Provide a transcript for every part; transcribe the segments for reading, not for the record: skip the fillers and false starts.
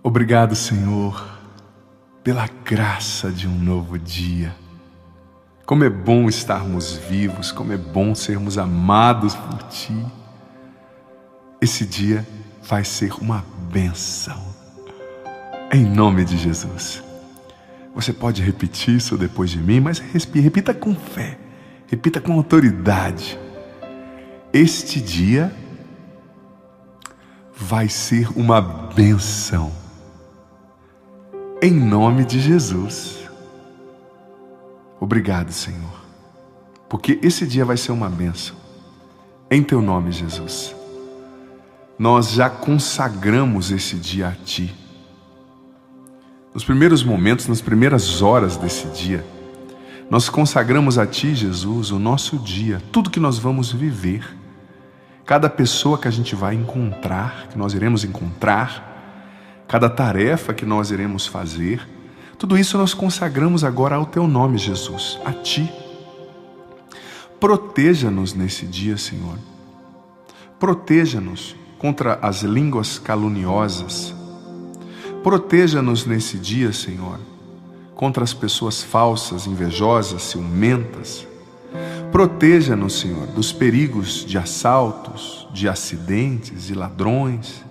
Obrigado, Senhor, pela graça de um novo dia. Como é bom estarmos vivos, como é bom sermos amados por Ti. Esse dia vai ser uma bênção. Em nome de Jesus. Você pode repetir isso depois de mim, mas repita com fé, repita com autoridade. Este dia vai ser uma bênção. Em nome de Jesus. Obrigado, Senhor, porque esse dia vai ser uma bênção. Em Teu nome, Jesus. Nós já consagramos esse dia a Ti. Nos primeiros momentos, nas primeiras horas desse dia, nós consagramos a Ti, Jesus, o nosso dia, tudo que nós vamos viver, cada pessoa que a gente vai encontrar, que nós iremos encontrar, cada tarefa que nós iremos fazer, tudo isso nós consagramos agora ao Teu nome, Jesus, a Ti. Proteja-nos nesse dia, Senhor. Proteja-nos contra as línguas caluniosas. Proteja-nos nesse dia, Senhor, contra as pessoas falsas, invejosas, ciumentas. Proteja-nos, Senhor, dos perigos de assaltos, de acidentes, de ladrões,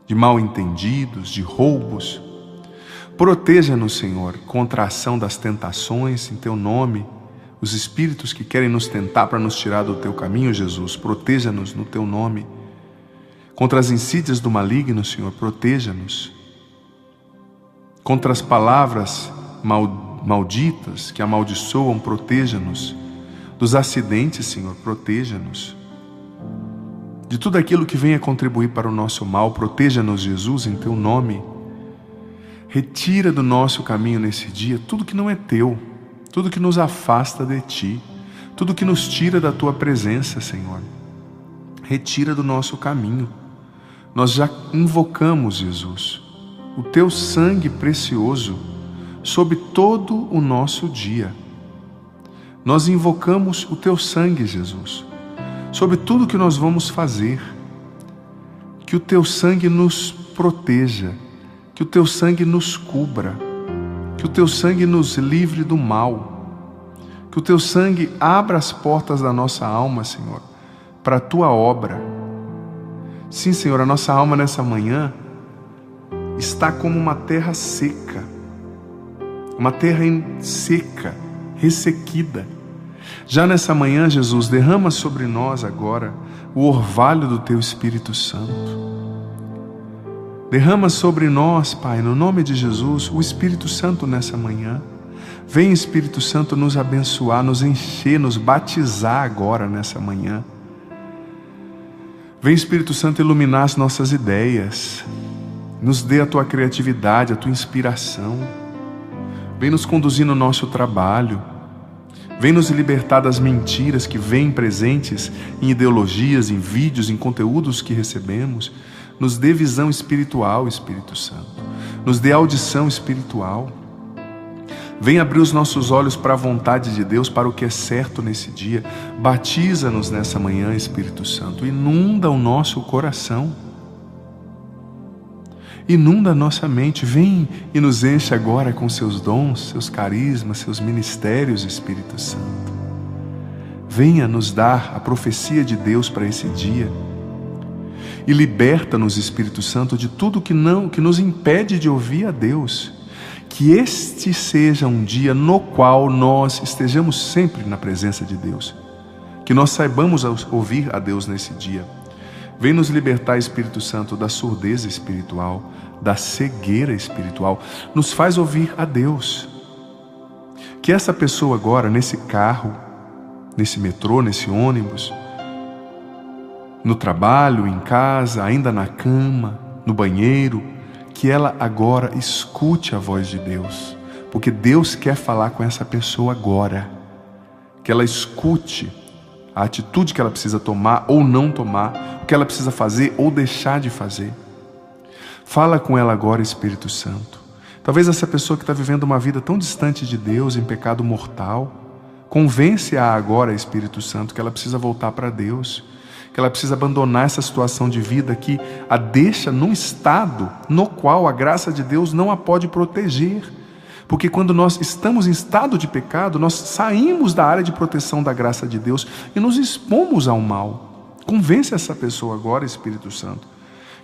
de mal-entendidos, de roubos. Proteja-nos, Senhor, contra a ação das tentações em Teu nome, os espíritos que querem nos tentar para nos tirar do Teu caminho, Jesus. Proteja-nos no Teu nome. Contra as insídias do maligno, Senhor, proteja-nos. Contra as palavras malditas que amaldiçoam, proteja-nos. Dos acidentes, Senhor, proteja-nos. De tudo aquilo que venha contribuir para o nosso mal, proteja-nos, Jesus, em Teu nome. Retira do nosso caminho nesse dia tudo que não é Teu, tudo que nos afasta de Ti, tudo que nos tira da Tua presença, Senhor. Retira do nosso caminho. Nós já invocamos, Jesus, o Teu sangue precioso sobre todo o nosso dia. Nós invocamos o Teu sangue, Jesus, sobre tudo que nós vamos fazer. Que o Teu sangue nos proteja, que o Teu sangue nos cubra, que o Teu sangue nos livre do mal, que o Teu sangue abra as portas da nossa alma, Senhor, para a Tua obra. Sim, Senhor, a nossa alma nessa manhã está como uma terra seca, uma terra seca, ressequida. Já nessa manhã, Jesus, derrama sobre nós agora o orvalho do Teu Espírito Santo. Derrama sobre nós, Pai, no nome de Jesus, o Espírito Santo nessa manhã. Vem, Espírito Santo, nos abençoar, nos encher, nos batizar agora nessa manhã. Vem, Espírito Santo, iluminar as nossas ideias. Nos dê a Tua criatividade, a Tua inspiração. Vem nos conduzir no nosso trabalho. Vem nos libertar das mentiras que vêm presentes em ideologias, em vídeos, em conteúdos que recebemos. Nos dê visão espiritual, Espírito Santo. Nos dê audição espiritual. Vem abrir os nossos olhos para a vontade de Deus, para o que é certo nesse dia. Batiza-nos nessa manhã, Espírito Santo. Inunda o nosso coração. Inunda a nossa mente. Vem e nos enche agora com Seus dons, Seus carismas, Seus ministérios, Espírito Santo. Venha nos dar a profecia de Deus para esse dia. E liberta-nos, Espírito Santo, de tudo que nos impede de ouvir a Deus. Que este seja um dia no qual nós estejamos sempre na presença de Deus. Que nós saibamos ouvir a Deus nesse dia. Vem nos libertar, Espírito Santo, da surdez espiritual, da cegueira espiritual. Nos faz ouvir a Deus. Que essa pessoa agora, nesse carro, nesse metrô, nesse ônibus, no trabalho, em casa, ainda na cama, no banheiro, que ela agora escute a voz de Deus. Porque Deus quer falar com essa pessoa agora. Que ela escute a atitude que ela precisa tomar ou não tomar, o que ela precisa fazer ou deixar de fazer. Fala com ela agora, Espírito Santo. Talvez essa pessoa que está vivendo uma vida tão distante de Deus, em pecado mortal, convence-a agora, Espírito Santo, que ela precisa voltar para Deus, que ela precisa abandonar essa situação de vida que a deixa num estado no qual a graça de Deus não a pode proteger. Porque quando nós estamos em estado de pecado, nós saímos da área de proteção da graça de Deus e nos expomos ao mal. Convence essa pessoa agora, Espírito Santo,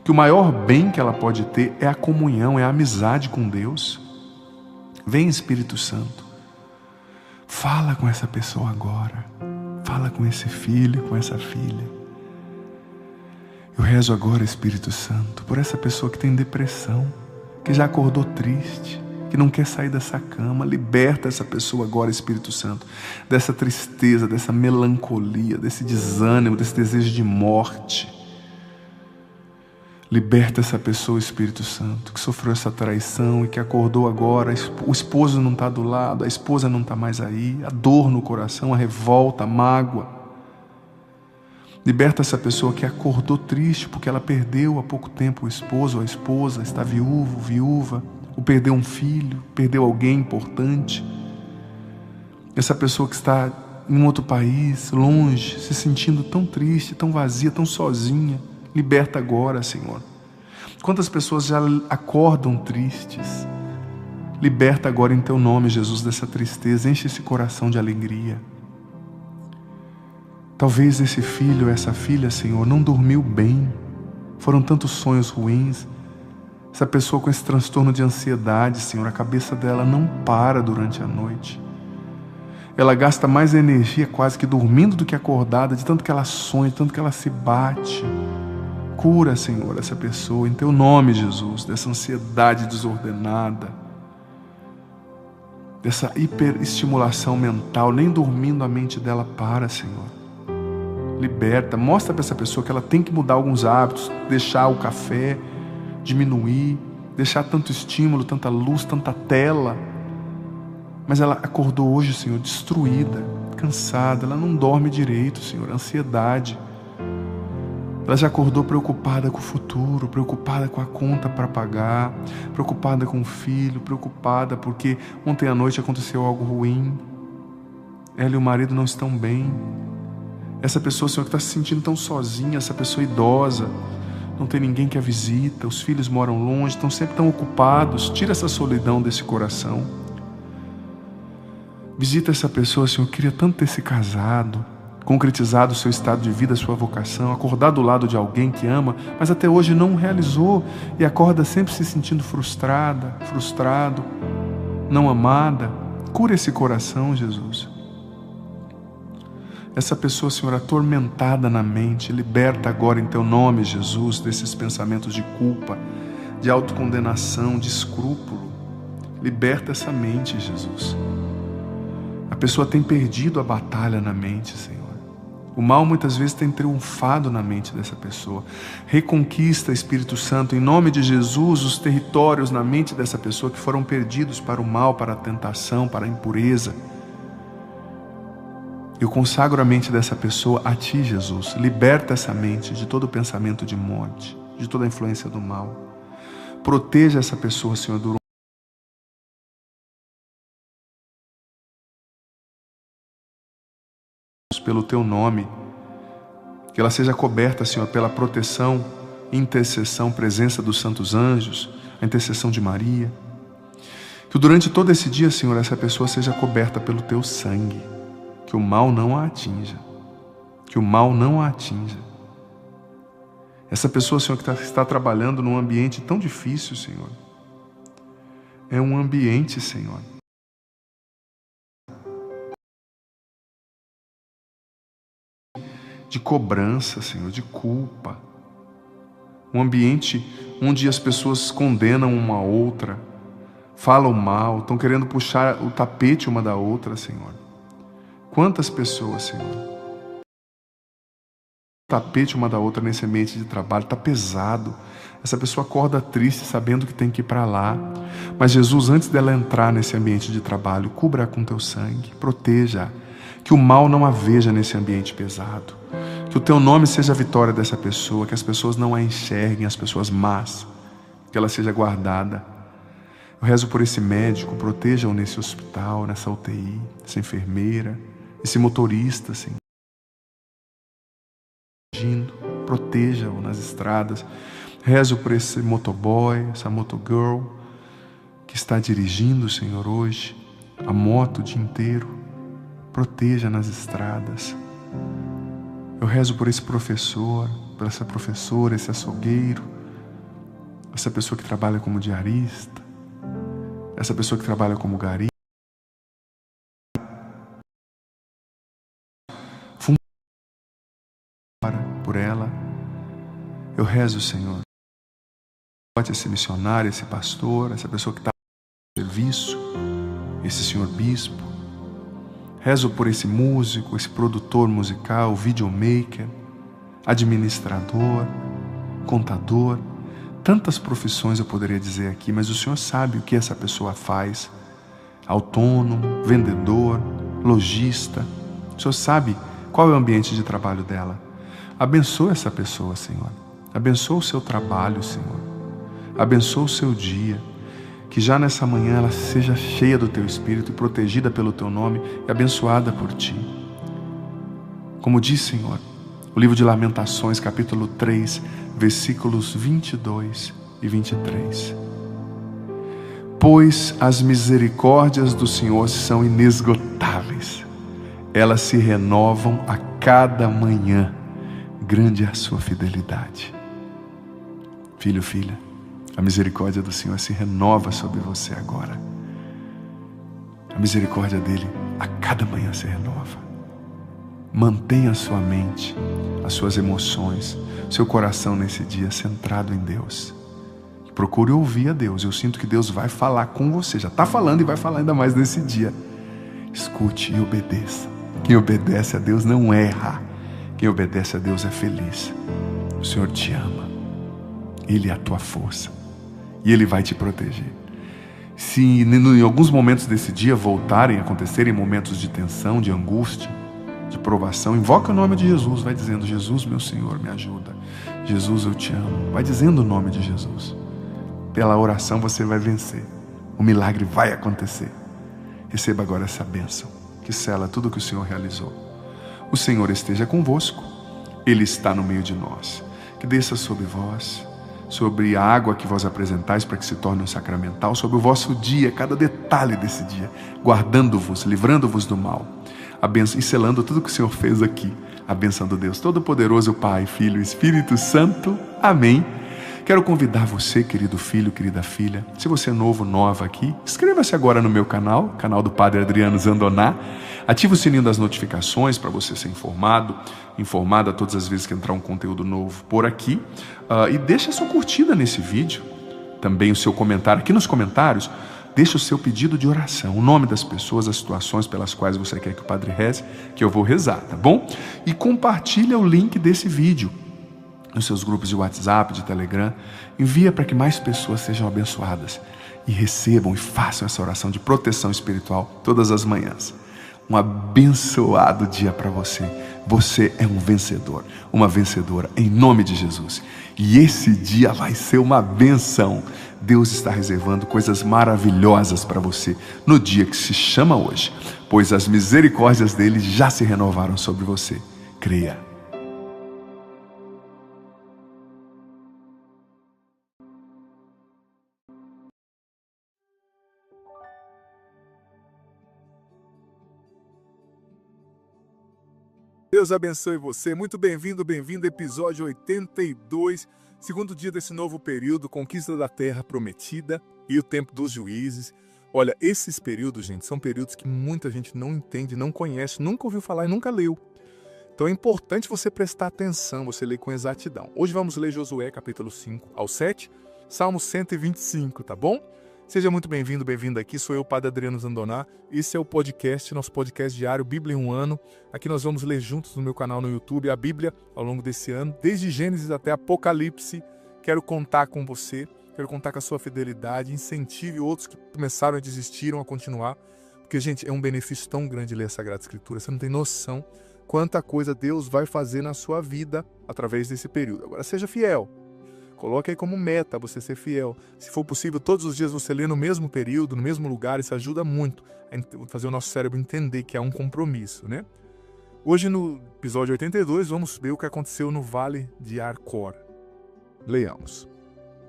que o maior bem que ela pode ter é a comunhão, é a amizade com Deus. Vem, Espírito Santo, fala com essa pessoa agora, fala com esse filho, com essa filha. Eu rezo agora, Espírito Santo, por essa pessoa que tem depressão, que já acordou triste, que não quer sair dessa cama. Liberta essa pessoa agora, Espírito Santo, dessa tristeza, dessa melancolia, desse desânimo, desse desejo de morte. Liberta essa pessoa, Espírito Santo, que sofreu essa traição e que acordou agora. O esposo não está do lado, a esposa não está mais aí, a dor no coração, a revolta, a mágoa. Liberta essa pessoa que acordou triste porque ela perdeu há pouco tempo o esposo ou a esposa, está viúvo, viúva, ou perdeu um filho, perdeu alguém importante. Essa pessoa que está em um outro país, longe, se sentindo tão triste, tão vazia, tão sozinha. Liberta agora, Senhor. Quantas pessoas já acordam tristes? Liberta agora em Teu nome, Jesus, dessa tristeza. Enche esse coração de alegria. Talvez esse filho ou essa filha, Senhor, não dormiu bem. Foram tantos sonhos ruins. Essa pessoa com esse transtorno de ansiedade, Senhor, a cabeça dela não para durante a noite. Ela gasta mais energia quase que dormindo do que acordada, de tanto que ela sonha, de tanto que ela se bate. Cura, Senhor, essa pessoa, em Teu nome, Jesus, dessa ansiedade desordenada, dessa hiperestimulação mental, nem dormindo a mente dela para, Senhor. Liberta, mostra para essa pessoa que ela tem que mudar alguns hábitos, deixar o café, diminuir, deixar tanto estímulo, tanta luz, tanta tela. Mas ela acordou hoje, Senhor, destruída, cansada, ela não dorme direito, Senhor, ansiedade. Ela já acordou preocupada com o futuro, preocupada com a conta para pagar, preocupada com o filho, preocupada porque ontem à noite aconteceu algo ruim. Ela e o marido não estão bem. Essa pessoa, Senhor, que está se sentindo tão sozinha, essa pessoa idosa, não tem ninguém que a visita, os filhos moram longe, estão sempre tão ocupados. Tira essa solidão desse coração. Visita essa pessoa, Senhor, eu queria tanto ter se casado, concretizado o seu estado de vida, a sua vocação, acordar do lado de alguém que ama, mas até hoje não realizou e acorda sempre se sentindo frustrada, frustrado, não amada. Cura esse coração, Jesus. Essa pessoa, Senhor, atormentada na mente, liberta agora em Teu nome, Jesus, desses pensamentos de culpa, de autocondenação, de escrúpulo. Liberta essa mente, Jesus. A pessoa tem perdido a batalha na mente, Senhor. O mal muitas vezes tem triunfado na mente dessa pessoa. Reconquista, Espírito Santo, em nome de Jesus, os territórios na mente dessa pessoa que foram perdidos para o mal, para a tentação, para a impureza. Eu consagro a mente dessa pessoa a Ti, Jesus. Liberta essa mente de todo pensamento de morte, de toda a influência do mal. Proteja essa pessoa, Senhor, durante pelo Teu nome, que ela seja coberta, Senhor, pela proteção, intercessão, presença dos santos anjos, a intercessão de Maria. Que durante todo esse dia, Senhor, essa pessoa seja coberta pelo Teu sangue, que o mal não a atinja, que o mal não a atinja. Essa pessoa, Senhor, que está trabalhando num ambiente tão difícil, Senhor, é um ambiente, Senhor, de cobrança, Senhor, de culpa. Um ambiente onde as pessoas condenam uma a outra, falam mal, estão querendo puxar o tapete uma da outra, Senhor. Quantas pessoas, Senhor, tapete uma da outra nesse ambiente de trabalho, está pesado. Essa pessoa acorda triste, sabendo que tem que ir para lá. Mas Jesus, antes dela entrar nesse ambiente de trabalho, cubra-a com Teu sangue, proteja, que o mal não a veja nesse ambiente pesado. Que o Teu nome seja a vitória dessa pessoa, que as pessoas não a enxerguem, as pessoas más, que ela seja guardada. Eu rezo por esse médico, proteja-o nesse hospital, nessa UTI, essa enfermeira, esse motorista, Senhor. dirigindo, proteja-o nas estradas. Rezo por esse motoboy, essa motogirl que está dirigindo, Senhor, hoje, a moto o dia inteiro. Proteja nas estradas. Eu rezo por esse professor, por essa professora, esse açougueiro, essa pessoa que trabalha como diarista, essa pessoa que trabalha como gari, por ela. Eu rezo, Senhor, pode esse missionário, esse pastor, essa pessoa que está no serviço, esse senhor bispo. Rezo por esse músico, esse produtor musical, videomaker, administrador, contador. Tantas profissões eu poderia dizer aqui, mas o Senhor sabe o que essa pessoa faz. Autônomo, vendedor, lojista. O Senhor sabe qual é o ambiente de trabalho dela. Abençoa essa pessoa, Senhor. Abençoa o seu trabalho, Senhor. Abençoa o seu dia. Que já nessa manhã ela seja cheia do Teu Espírito e protegida pelo Teu nome e abençoada por Ti. Como diz, Senhor, o livro de Lamentações, capítulo 3, versículos 22 e 23. Pois as misericórdias do Senhor são inesgotáveis. Elas se renovam a cada manhã. Grande é a sua fidelidade. Filho, filha, a misericórdia do Senhor se renova sobre você agora. A misericórdia dele a cada manhã se renova. Mantenha a sua mente, as suas emoções, seu coração nesse dia centrado em Deus. Procure ouvir a Deus. Eu sinto que Deus vai falar com você. Já está falando e vai falar ainda mais nesse dia. Escute e obedeça. Quem obedece a Deus não erra. Quem obedece a Deus é feliz. O Senhor te ama. Ele é a tua força. E Ele vai te proteger. Se em alguns momentos desse dia voltarem a acontecerem momentos de tensão, de angústia, de provação, invoca o nome de Jesus. Vai dizendo: Jesus, meu Senhor, me ajuda. Jesus, eu te amo. Vai dizendo o nome de Jesus. Pela oração você vai vencer. O milagre vai acontecer. Receba agora essa bênção que sela tudo que o Senhor realizou. O Senhor esteja convosco. Ele está no meio de nós. Que desça sobre vós, sobre a água que vós apresentais para que se torne um sacramental, sobre o vosso dia, cada detalhe desse dia, guardando-vos, livrando-vos do mal, e selando tudo que o Senhor fez aqui. A bênção do Deus Todo-Poderoso, Pai, Filho e Espírito Santo. Amém. Quero convidar você, querido filho, querida filha, se você é novo, nova aqui, inscreva-se agora no meu canal, canal do Padre Adriano Zandoná. Ative o sininho das notificações para você ser informada todas as vezes que entrar um conteúdo novo por aqui. E deixa a sua curtida nesse vídeo, também o seu comentário. Aqui nos comentários, deixa o seu pedido de oração, o nome das pessoas, as situações pelas quais você quer que o Padre reze, que eu vou rezar, tá bom? E compartilha o link desse vídeo nos seus grupos de WhatsApp, de Telegram. Envia para que mais pessoas sejam abençoadas e recebam e façam essa oração de proteção espiritual todas as manhãs. Um abençoado dia para você. Você é um vencedor, uma vencedora, em nome de Jesus. E esse dia vai ser uma benção. Deus está reservando coisas maravilhosas para você no dia que se chama hoje, pois as misericórdias dele já se renovaram sobre você. Creia. Deus abençoe você. Muito bem-vindo, bem-vindo. Episódio 82, segundo dia desse novo período, conquista da terra prometida e o tempo dos juízes. Olha, esses períodos, gente, são períodos que muita gente não entende, não conhece, nunca ouviu falar e nunca leu. Então é importante você prestar atenção, você ler com exatidão. Hoje vamos ler Josué, capítulo 5 ao 7, Salmo 125, tá bom? Seja muito bem-vindo, bem-vinda aqui. Sou eu, Padre Adriano Zandoná. Esse é o podcast, nosso podcast diário, Bíblia em um Ano. Aqui nós vamos ler juntos no meu canal no YouTube a Bíblia ao longo desse ano, desde Gênesis até Apocalipse. Quero contar com você, quero contar com a sua fidelidade, incentive outros que começaram e desistiram a continuar. Porque, gente, é um benefício tão grande ler a Sagrada Escritura. Você não tem noção quanta coisa Deus vai fazer na sua vida através desse período. Agora, seja fiel. Coloque aí como meta você ser fiel. Se for possível, todos os dias você lê no mesmo período, no mesmo lugar. Isso ajuda muito a fazer o nosso cérebro entender que há um compromisso, né? Hoje, no episódio 82, vamos ver o que aconteceu no Vale de Arcor. Leiamos.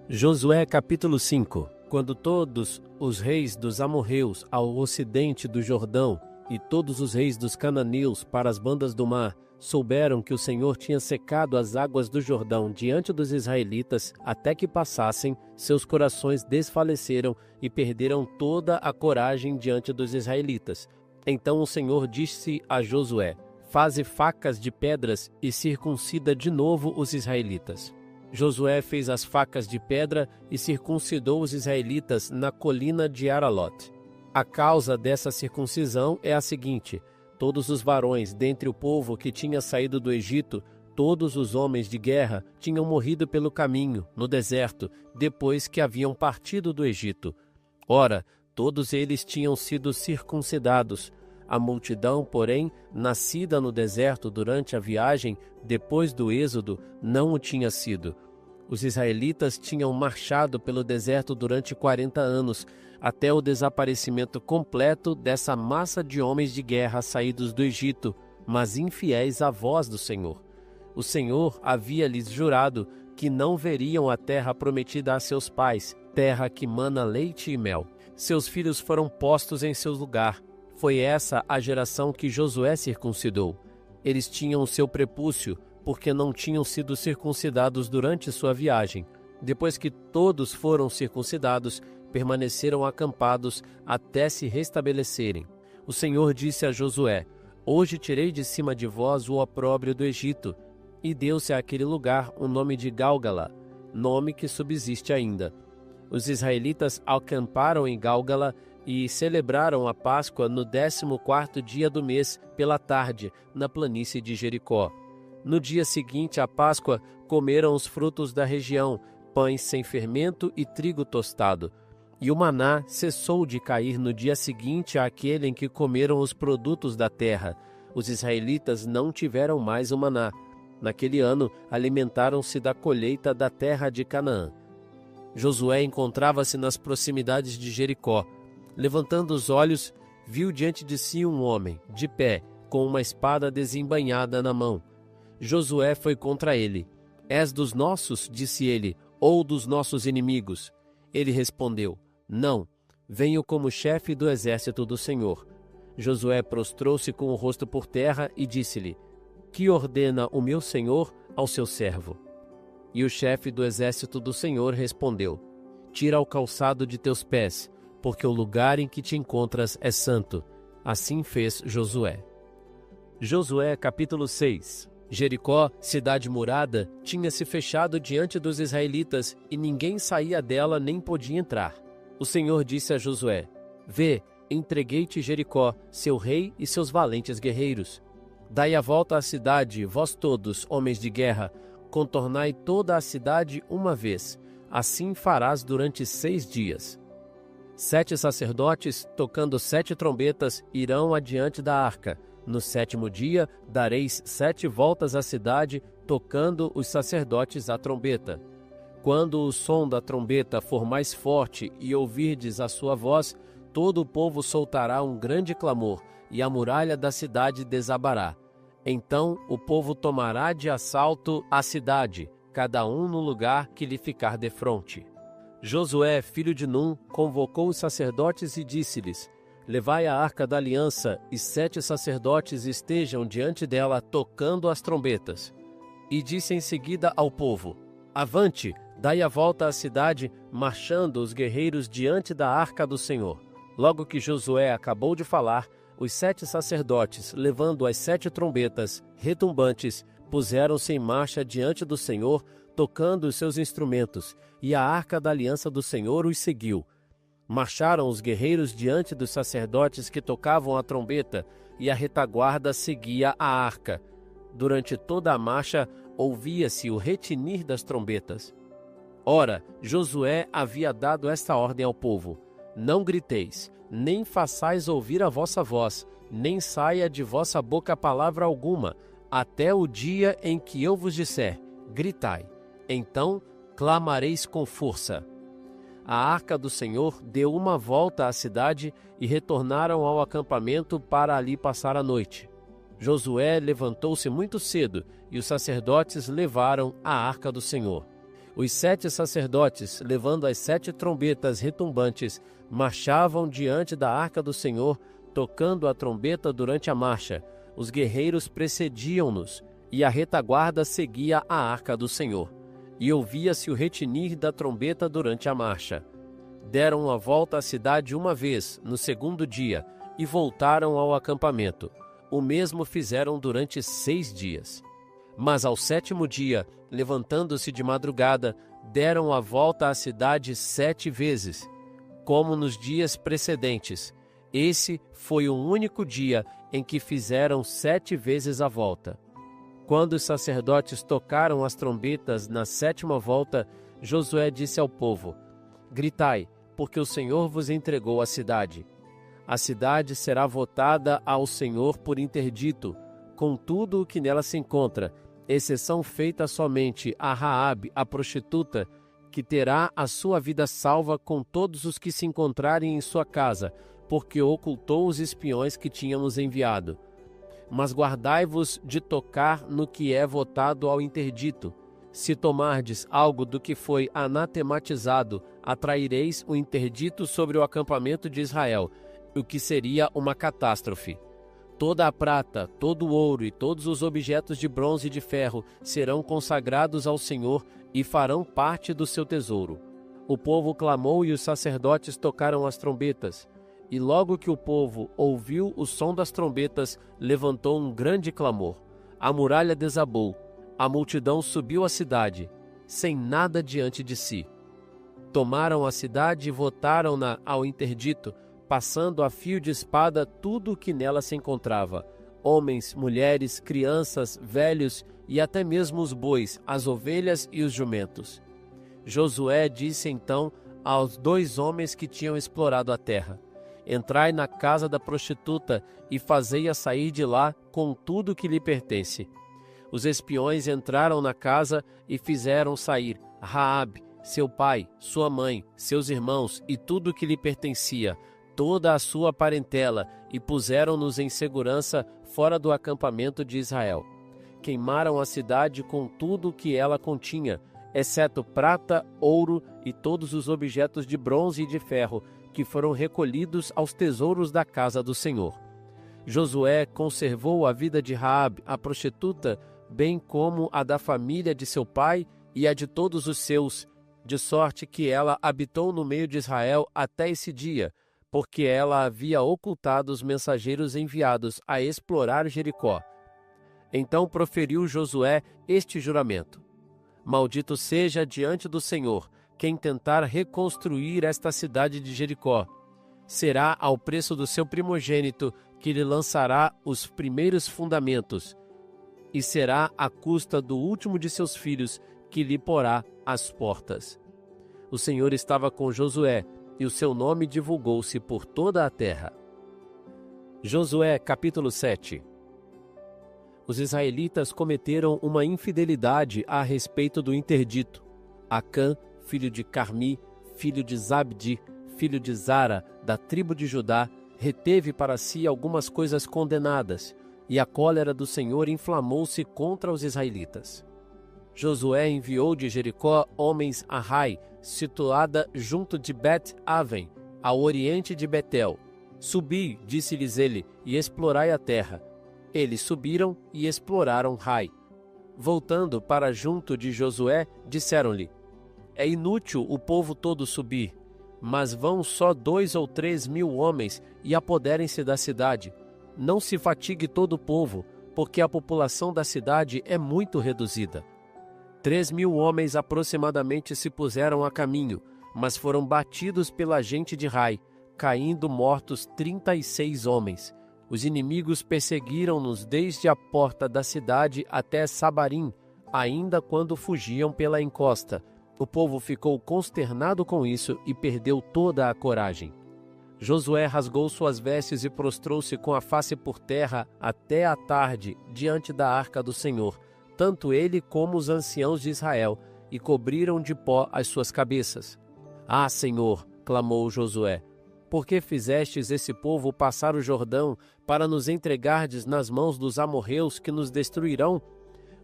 Josué capítulo 5. Quando todos os reis dos amorreus ao ocidente do Jordão e todos os reis dos cananeus para as bandas do mar souberam que o Senhor tinha secado as águas do Jordão diante dos israelitas até que passassem, seus corações desfaleceram e perderam toda a coragem diante dos israelitas. Então o Senhor disse a Josué: faze facas de pedras e circuncida de novo os israelitas. Josué fez as facas de pedra e circuncidou os israelitas na colina de Aralote. A causa dessa circuncisão é a seguinte: todos os varões dentre o povo que tinha saído do Egito, todos os homens de guerra, tinham morrido pelo caminho, no deserto, depois que haviam partido do Egito. Ora, todos eles tinham sido circuncidados. A multidão, porém, nascida no deserto durante a viagem, depois do êxodo, não o tinha sido. Os israelitas tinham marchado pelo deserto durante 40 anos, até o desaparecimento completo dessa massa de homens de guerra saídos do Egito, mas infiéis à voz do Senhor. O Senhor havia lhes jurado que não veriam a terra prometida a seus pais, terra que mana leite e mel. Seus filhos foram postos em seu lugar. Foi essa a geração que Josué circuncidou. Eles tinham o seu prepúcio, porque não tinham sido circuncidados durante sua viagem. Depois que todos foram circuncidados, permaneceram acampados até se restabelecerem. O Senhor disse a Josué: hoje tirei de cima de vós o opróbrio do Egito. E deu-se àquele lugar o nome de Gálgala, nome que subsiste ainda. Os israelitas acamparam em Gálgala e celebraram a Páscoa no 14º dia do mês, pela tarde, na planície de Jericó. No dia seguinte à Páscoa, comeram os frutos da região, pães sem fermento e trigo tostado. E o maná cessou de cair no dia seguinte àquele em que comeram os produtos da terra. Os israelitas não tiveram mais o maná. Naquele ano, alimentaram-se da colheita da terra de Canaã. Josué encontrava-se nas proximidades de Jericó. Levantando os olhos, viu diante de si um homem, de pé, com uma espada desembainhada na mão. Josué foi contra ele. És dos nossos, disse ele, ou dos nossos inimigos? Ele respondeu: não, venho como chefe do exército do Senhor. Josué prostrou-se com o rosto por terra e disse-lhe: que ordena o meu senhor ao seu servo? E o chefe do exército do Senhor respondeu: tira o calçado de teus pés, porque o lugar em que te encontras é santo. Assim fez Josué. Josué capítulo 6. Jericó, cidade murada, tinha se fechado diante dos israelitas, e ninguém saía dela nem podia entrar. O Senhor disse a Josué: vê, entreguei-te Jericó, seu rei e seus valentes guerreiros. Dai a volta à cidade, vós todos, homens de guerra, contornai toda a cidade uma vez. Assim farás durante 6 dias. 7 sacerdotes, tocando 7 trombetas, irão adiante da arca. No 7º dia, dareis 7 voltas à cidade, tocando os sacerdotes a trombeta. Quando o som da trombeta for mais forte e ouvirdes a sua voz, todo o povo soltará um grande clamor, e a muralha da cidade desabará. Então o povo tomará de assalto a cidade, cada um no lugar que lhe ficar defronte. Josué, filho de Num, convocou os sacerdotes e disse-lhes: levai a arca da aliança, e 7 sacerdotes estejam diante dela tocando as trombetas. E disse em seguida ao povo: avante, dai a volta à cidade, marchando os guerreiros diante da arca do Senhor. Logo que Josué acabou de falar, os 7 sacerdotes, levando as 7 trombetas retumbantes, puseram-se em marcha diante do Senhor, tocando os seus instrumentos, e a arca da aliança do Senhor os seguiu. Marcharam os guerreiros diante dos sacerdotes que tocavam a trombeta, e a retaguarda seguia a arca. Durante toda a marcha, ouvia-se o retinir das trombetas. Ora, Josué havia dado esta ordem ao povo: não griteis, nem façais ouvir a vossa voz, nem saia de vossa boca palavra alguma, até o dia em que eu vos disser: gritai. Então clamareis com força. A arca do Senhor deu uma volta à cidade e retornaram ao acampamento para ali passar a noite. Josué levantou-se muito cedo, e os sacerdotes levaram a arca do Senhor. Os 7 sacerdotes, levando as 7 trombetas retumbantes, marchavam diante da arca do Senhor, tocando a trombeta durante a marcha. Os guerreiros precediam-nos, e a retaguarda seguia a arca do Senhor. E ouvia-se o retinir da trombeta durante a marcha. Deram a volta à cidade uma vez, no segundo dia, e voltaram ao acampamento. O mesmo fizeram durante 6 dias. Mas ao 7º dia, levantando-se de madrugada, deram a volta à cidade 7 vezes, como nos dias precedentes. Esse foi o único dia em que fizeram 7 vezes a volta. Quando os sacerdotes tocaram as trombetas na 7ª volta, Josué disse ao povo: gritai, porque o Senhor vos entregou a cidade. A cidade será votada ao Senhor por interdito, com tudo o que nela se encontra, exceção feita somente a Raabe, a prostituta, que terá a sua vida salva com todos os que se encontrarem em sua casa, porque ocultou os espiões que tínhamos enviado. Mas guardai-vos de tocar no que é votado ao interdito. Se tomardes algo do que foi anatematizado, atraireis o interdito sobre o acampamento de Israel, o que seria uma catástrofe. Toda a prata, todo o ouro e todos os objetos de bronze e de ferro serão consagrados ao Senhor e farão parte do seu tesouro. O povo clamou e os sacerdotes tocaram as trombetas. E logo que o povo ouviu o som das trombetas, levantou um grande clamor. A muralha desabou. A multidão subiu à cidade, sem nada diante de si. Tomaram a cidade e votaram-na ao interdito, passando a fio de espada tudo o que nela se encontrava: homens, mulheres, crianças, velhos e até mesmo os bois, as ovelhas e os jumentos. Josué disse então aos 2 homens que tinham explorado a terra: entrai na casa da prostituta e fazei-a sair de lá com tudo que lhe pertence. Os espiões entraram na casa e fizeram sair Raabe, seu pai, sua mãe, seus irmãos e tudo que lhe pertencia, toda a sua parentela, e puseram-nos em segurança fora do acampamento de Israel. Queimaram a cidade com tudo o que ela continha, exceto prata, ouro e todos os objetos de bronze e de ferro, que foram recolhidos aos tesouros da casa do Senhor. Josué conservou a vida de Raabe, a prostituta, bem como a da família de seu pai e a de todos os seus, de sorte que ela habitou no meio de Israel até esse dia, porque ela havia ocultado os mensageiros enviados a explorar Jericó. Então proferiu Josué este juramento: maldito seja diante do Senhor quem tentar reconstruir esta cidade de Jericó. Será ao preço do seu primogênito que lhe lançará os primeiros fundamentos, e será à custa do último de seus filhos que lhe porá as portas. O Senhor estava com Josué, e o seu nome divulgou-se por toda a terra. Josué capítulo 7. Os israelitas cometeram uma infidelidade a respeito do interdito. Acã, filho de Carmi, filho de Zabdi, filho de Zara, da tribo de Judá, reteve para si algumas coisas condenadas, e a cólera do Senhor inflamou-se contra os israelitas. Josué enviou de Jericó homens a Rai, situada junto de Bet-Aven, ao oriente de Betel. Subi, disse-lhes ele, e explorai a terra. Eles subiram e exploraram Rai. Voltando para junto de Josué, disseram-lhe: é inútil o povo todo subir, mas vão só 2 ou 3 mil homens e apoderem-se da cidade. Não se fatigue todo o povo, porque a população da cidade é muito reduzida. 3 mil homens aproximadamente se puseram a caminho, mas foram batidos pela gente de Rai, caindo mortos 36 homens. Os inimigos perseguiram-nos desde a porta da cidade até Sabarim, ainda quando fugiam pela encosta. O povo ficou consternado com isso e perdeu toda a coragem. Josué rasgou suas vestes e prostrou-se com a face por terra até a tarde diante da arca do Senhor, tanto ele como os anciãos de Israel, e cobriram de pó as suas cabeças. Ah, Senhor, clamou Josué, Por que fizestes esse povo passar o Jordão para nos entregardes nas mãos dos amorreus que nos destruirão?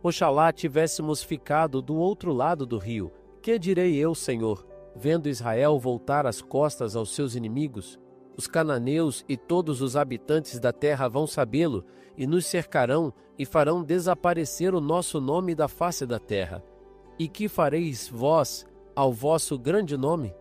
Oxalá tivéssemos ficado do outro lado do rio. Que direi eu, Senhor, vendo Israel voltar as costas aos seus inimigos? Os cananeus e todos os habitantes da terra vão sabê-lo, e nos cercarão e farão desaparecer o nosso nome da face da terra. E que fareis vós ao vosso grande nome?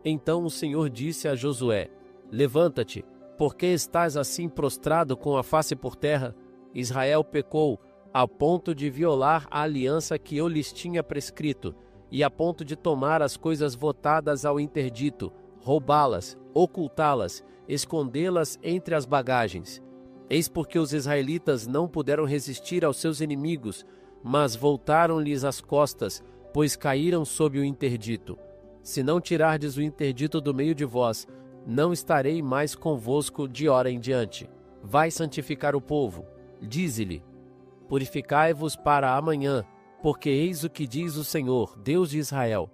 Então o Senhor disse a Josué: Levanta-te, porque estás assim prostrado com a face por terra? Israel pecou, a ponto de violar a aliança que eu lhes tinha prescrito, e a ponto de tomar as coisas votadas ao interdito, roubá-las, ocultá-las, escondê-las entre as bagagens. Eis porque os israelitas não puderam resistir aos seus inimigos, mas voltaram-lhes as costas, pois caíram sob o interdito. Se não tirardes o interdito do meio de vós, não estarei mais convosco de hora em diante. Vai santificar o povo. Dize-lhe: Purificai-vos para amanhã, porque eis o que diz o Senhor, Deus de Israel.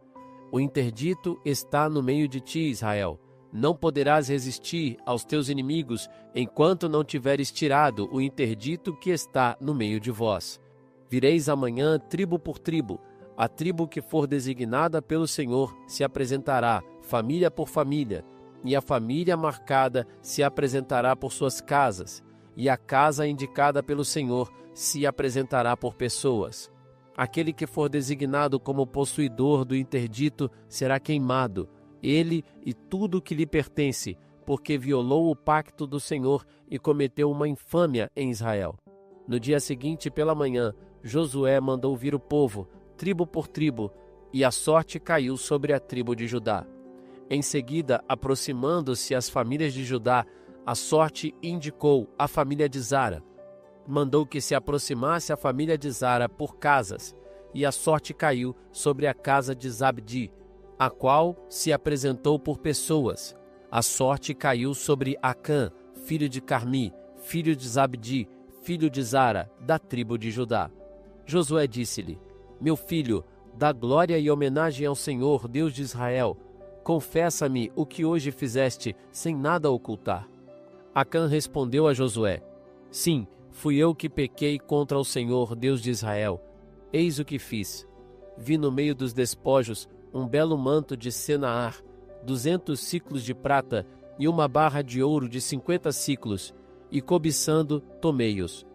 O interdito está no meio de ti, Israel. Não poderás resistir aos teus inimigos enquanto não tiveres tirado o interdito que está no meio de vós. Vireis amanhã tribo por tribo. A tribo que for designada pelo Senhor se apresentará, família por família, e a família marcada se apresentará por suas casas, e a casa indicada pelo Senhor se apresentará por pessoas. Aquele que for designado como possuidor do interdito será queimado, ele e tudo o que lhe pertence, porque violou o pacto do Senhor e cometeu uma infâmia em Israel. No dia seguinte, pela manhã, Josué mandou vir o povo, tribo por tribo, e a sorte caiu sobre a tribo de Judá. Em seguida, aproximando-se as famílias de Judá, a sorte indicou a família de Zara. Mandou que se aproximasse a família de Zara por casas, e a sorte caiu sobre a casa de Zabdi, a qual se apresentou por pessoas. A sorte caiu sobre Acã, filho de Carmi, filho de Zabdi, filho de Zara, da tribo de Judá. Josué disse-lhe: Meu filho, dá glória e homenagem ao Senhor, Deus de Israel. Confessa-me o que hoje fizeste, sem nada ocultar. Acã respondeu a Josué: Sim, fui eu que pequei contra o Senhor, Deus de Israel. Eis o que fiz. Vi no meio dos despojos um belo manto de Senaar, 200 siclos de prata e uma barra de ouro de 50 siclos, e cobiçando, tomei-os.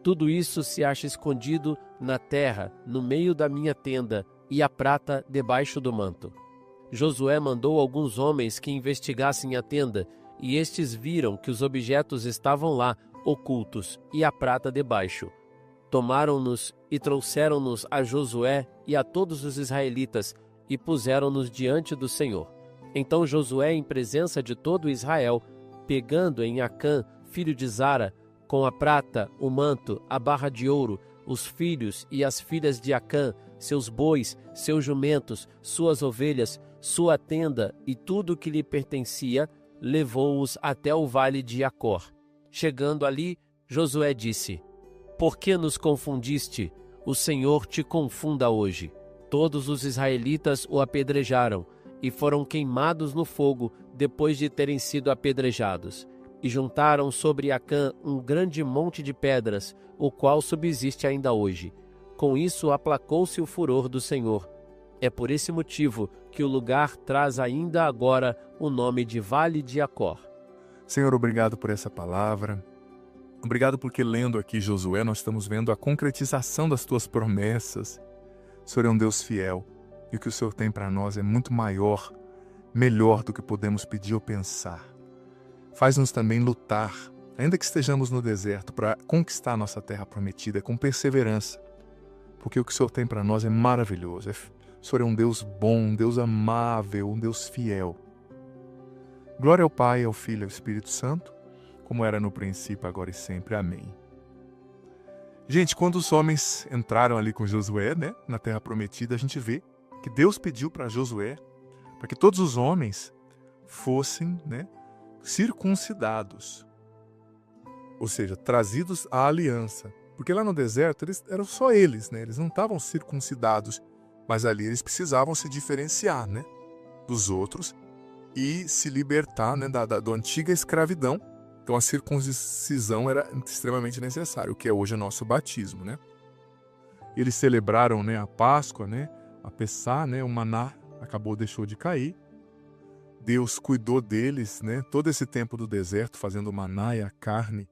Tudo isso se acha escondido na terra, no meio da minha tenda, e a prata debaixo do manto. Josué mandou alguns homens que investigassem a tenda, e estes viram que os objetos estavam lá, ocultos, e a prata debaixo. Tomaram-nos e trouxeram-nos a Josué e a todos os israelitas, e puseram-nos diante do Senhor. Então Josué, em presença de todo Israel, pegando em Acã, filho de Zara, com a prata, o manto, a barra de ouro, os filhos e as filhas de Acã, seus bois, seus jumentos, suas ovelhas, sua tenda e tudo o que lhe pertencia, levou-os até o vale de Acor. Chegando ali, Josué disse: Por que nos confundiste? O Senhor te confunda hoje. Todos os israelitas o apedrejaram e foram queimados no fogo depois de terem sido apedrejados. E juntaram sobre Acã um grande monte de pedras, o qual subsiste ainda hoje. Com isso aplacou-se o furor do Senhor. É por esse motivo que o lugar traz ainda agora o nome de Vale de Acor. Senhor, obrigado por essa palavra. Obrigado porque lendo aqui Josué nós estamos vendo a concretização das tuas promessas. O Senhor é um Deus fiel e o que o Senhor tem para nós é muito maior, melhor do que podemos pedir ou pensar. Faz-nos também lutar, ainda que estejamos no deserto, para conquistar a nossa terra prometida com perseverança, porque o que o Senhor tem para nós é maravilhoso. O Senhor é um Deus bom, um Deus amável, um Deus fiel. Glória ao Pai, ao Filho e ao Espírito Santo, como era no princípio, agora e sempre. Amém. Gente, quando os homens entraram ali com Josué, na terra prometida, a gente vê que Deus pediu para Josué para que todos os homens fossem, circuncidados, ou seja, trazidos à aliança, porque lá no deserto eram só eles, eles não estavam circuncidados, mas ali eles precisavam se diferenciar, dos outros, e se libertar, né, da antiga escravidão. Então a circuncisão era extremamente necessária, o que é hoje o nosso batismo, né? Eles celebraram, né, a Páscoa, né, a Pessá, né, o maná deixou de cair. Deus cuidou deles, né, todo esse tempo do deserto, fazendo o maná e a carne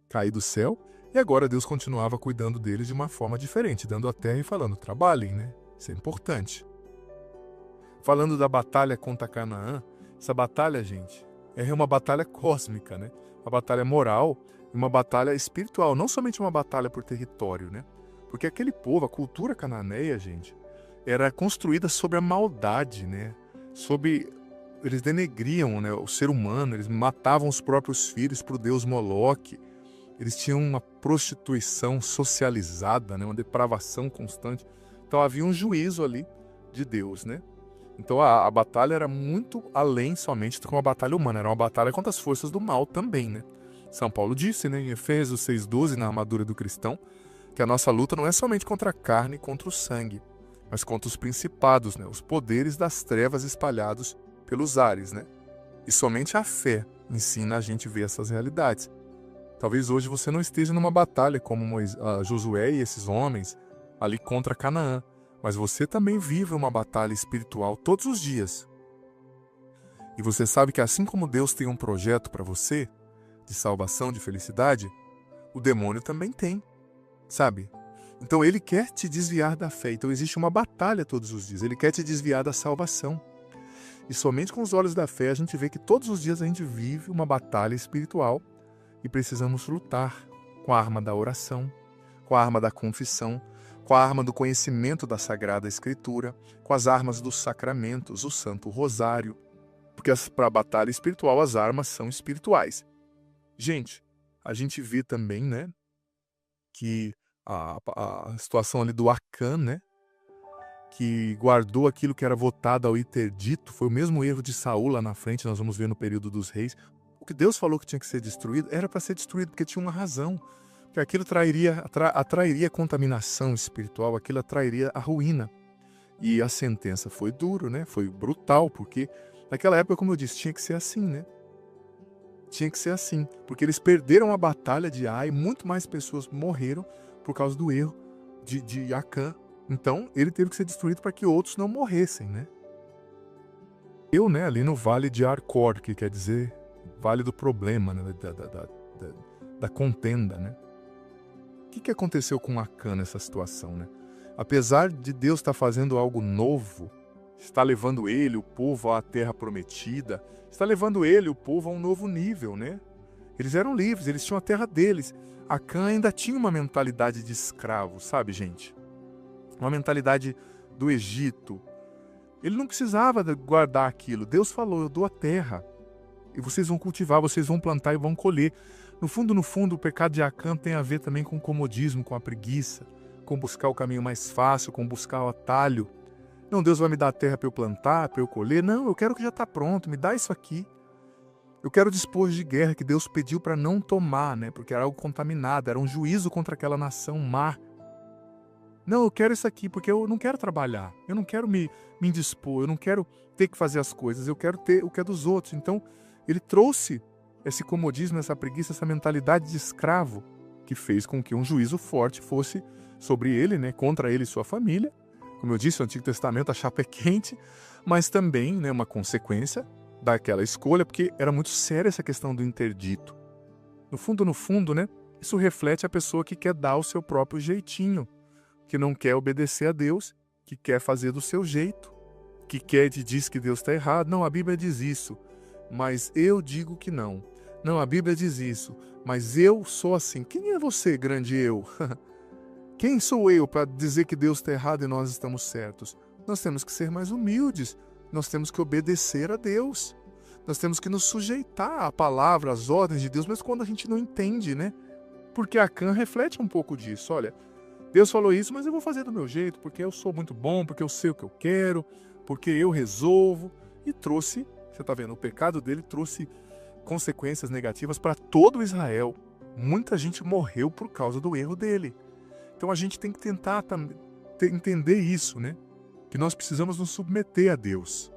cair do céu. E agora Deus continuava cuidando deles de uma forma diferente, dando a terra e falando, trabalhem, né? Isso é importante. Falando da batalha contra Canaã, essa batalha, gente, é uma batalha cósmica, né? Uma batalha moral e uma batalha espiritual, não somente uma batalha por território, né? Porque aquele povo, a cultura cananeia, gente, era construída sobre a maldade, né? Eles denegriam, né, o ser humano, eles matavam os próprios filhos para o deus Moloque. Eles tinham uma prostituição socializada, né, uma depravação constante. Então havia um juízo ali de Deus, né? Então a batalha era muito além somente de uma batalha humana, era uma batalha contra as forças do mal também, né? São Paulo disse, né, em Efésios 6,12, na armadura do cristão, que a nossa luta não é somente contra a carne e contra o sangue, mas contra os principados, né, os poderes das trevas espalhados pelos ares, né? E somente a fé ensina a gente a ver essas realidades. Talvez hoje você não esteja numa batalha como Josué e esses homens ali contra Canaã, mas você também vive uma batalha espiritual todos os dias. E você sabe que assim como Deus tem um projeto para você, de salvação, de felicidade, o demônio também tem, sabe? Então ele quer te desviar da fé. Então existe uma batalha todos os dias. Ele quer te desviar da salvação. E somente com os olhos da fé a gente vê que todos os dias a gente vive uma batalha espiritual e precisamos lutar com a arma da oração, com a arma da confissão, com a arma do conhecimento da Sagrada Escritura, com as armas dos sacramentos, o Santo Rosário, porque para a batalha espiritual as armas são espirituais. Gente, a gente vê também, né, que a situação ali do Acã, né, que guardou aquilo que era votado ao interdito, foi o mesmo erro de Saul lá na frente, nós vamos ver no período dos reis. O que Deus falou que tinha que ser destruído, era para ser destruído, porque tinha uma razão. Porque aquilo atrairia contaminação espiritual, aquilo atrairia a ruína. E a sentença foi dura, né? Foi brutal, porque naquela época, como eu disse, tinha que ser assim, né? Tinha que ser assim, porque eles perderam a batalha de Ai, muito mais pessoas morreram por causa do erro de Acã. Então, ele teve que ser destruído para que outros não morressem, né? Ali no Vale de Arcor, que quer dizer Vale do Problema, né? da contenda, né? O que aconteceu com Acã nessa situação, né? Apesar de Deus estar fazendo algo novo, está levando ele, o povo, à terra prometida, está levando ele, o povo, a um novo nível, né? Eles eram livres, eles tinham a terra deles. Acã ainda tinha uma mentalidade de escravo, sabe, gente? Uma mentalidade do Egito. Ele não precisava guardar aquilo. Deus falou, eu dou a terra. E vocês vão cultivar, vocês vão plantar e vão colher. No fundo, o pecado de Acã tem a ver também com o comodismo, com a preguiça, com buscar o caminho mais fácil, com buscar o atalho. Não, Deus vai me dar a terra para eu plantar, para eu colher. Não, eu quero que já está pronto, me dá isso aqui. Eu quero dispor de guerra que Deus pediu para não tomar, né? Porque era algo contaminado, era um juízo contra aquela nação má. Não, eu quero isso aqui porque eu não quero trabalhar, eu não quero me indispor, eu não quero ter que fazer as coisas, eu quero ter o que é dos outros. Então, ele trouxe esse comodismo, essa preguiça, essa mentalidade de escravo, que fez com que um juízo forte fosse sobre ele, né, contra ele e sua família. Como eu disse, o Antigo Testamento, a chapa é quente, mas também, né, uma consequência daquela escolha, porque era muito séria essa questão do interdito. No fundo, né, isso reflete a pessoa que quer dar o seu próprio jeitinho, que não quer obedecer a Deus, que quer fazer do seu jeito, que diz que Deus está errado. Não, a Bíblia diz isso, mas eu digo que não. Não, a Bíblia diz isso, mas eu sou assim. Quem é você, grande eu? Quem sou eu para dizer que Deus está errado e nós estamos certos? Nós temos que ser mais humildes, nós temos que obedecer a Deus, nós temos que nos sujeitar à palavra, às ordens de Deus, mas quando a gente não entende, né? Porque Acã reflete um pouco disso. Olha, Deus falou isso, mas eu vou fazer do meu jeito, porque eu sou muito bom, porque eu sei o que eu quero, porque eu resolvo. E trouxe, você está vendo, o pecado dele trouxe consequências negativas para todo Israel. Muita gente morreu por causa do erro dele. Então a gente tem que tentar entender isso, né? Que nós precisamos nos submeter a Deus.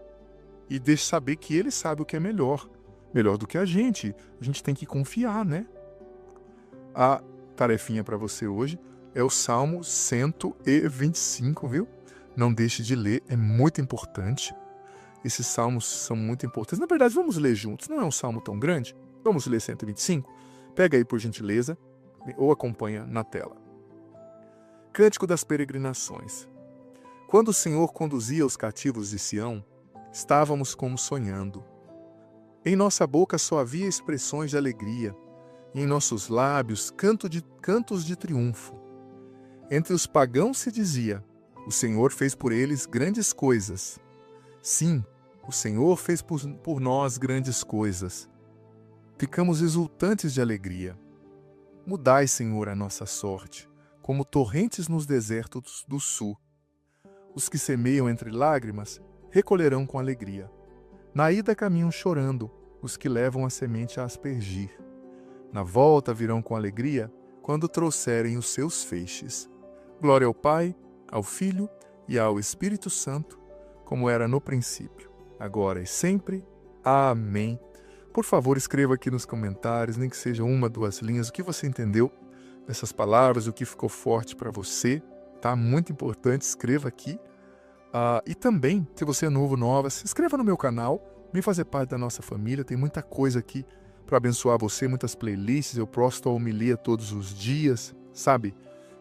e deixe saber que Ele sabe o que é melhor. Melhor do que a gente. A gente tem que confiar, né? A tarefinha para você hoje é o Salmo 125, viu? Não deixe de ler, é muito importante. Esses salmos são muito importantes. Na verdade, vamos ler juntos. Não é um salmo tão grande. Vamos ler 125? Pega aí, por gentileza, ou acompanha na tela. Cântico das Peregrinações. Quando o Senhor conduzia os cativos de Sião, estávamos como sonhando. Em nossa boca só havia expressões de alegria, e em nossos lábios cantos de triunfo. Entre os pagãos se dizia: o Senhor fez por eles grandes coisas. Sim, o Senhor fez por nós grandes coisas. Ficamos exultantes de alegria. Mudai, Senhor, a nossa sorte, como torrentes nos desertos do sul. Os que semeiam entre lágrimas recolherão com alegria. Na ida caminham chorando os que levam a semente a aspergir. Na volta virão com alegria quando trouxerem os seus feixes. Glória ao Pai, ao Filho e ao Espírito Santo, como era no princípio, agora e sempre. Amém. Por favor, escreva aqui nos comentários, nem que seja 1, 2 linhas, o que você entendeu dessas palavras, o que ficou forte para você, tá? Muito importante, escreva aqui. E também, se você é novo, nova, se inscreva no meu canal, vem fazer parte da nossa família, tem muita coisa aqui para abençoar você, muitas playlists, eu posto a homilia todos os dias, sabe?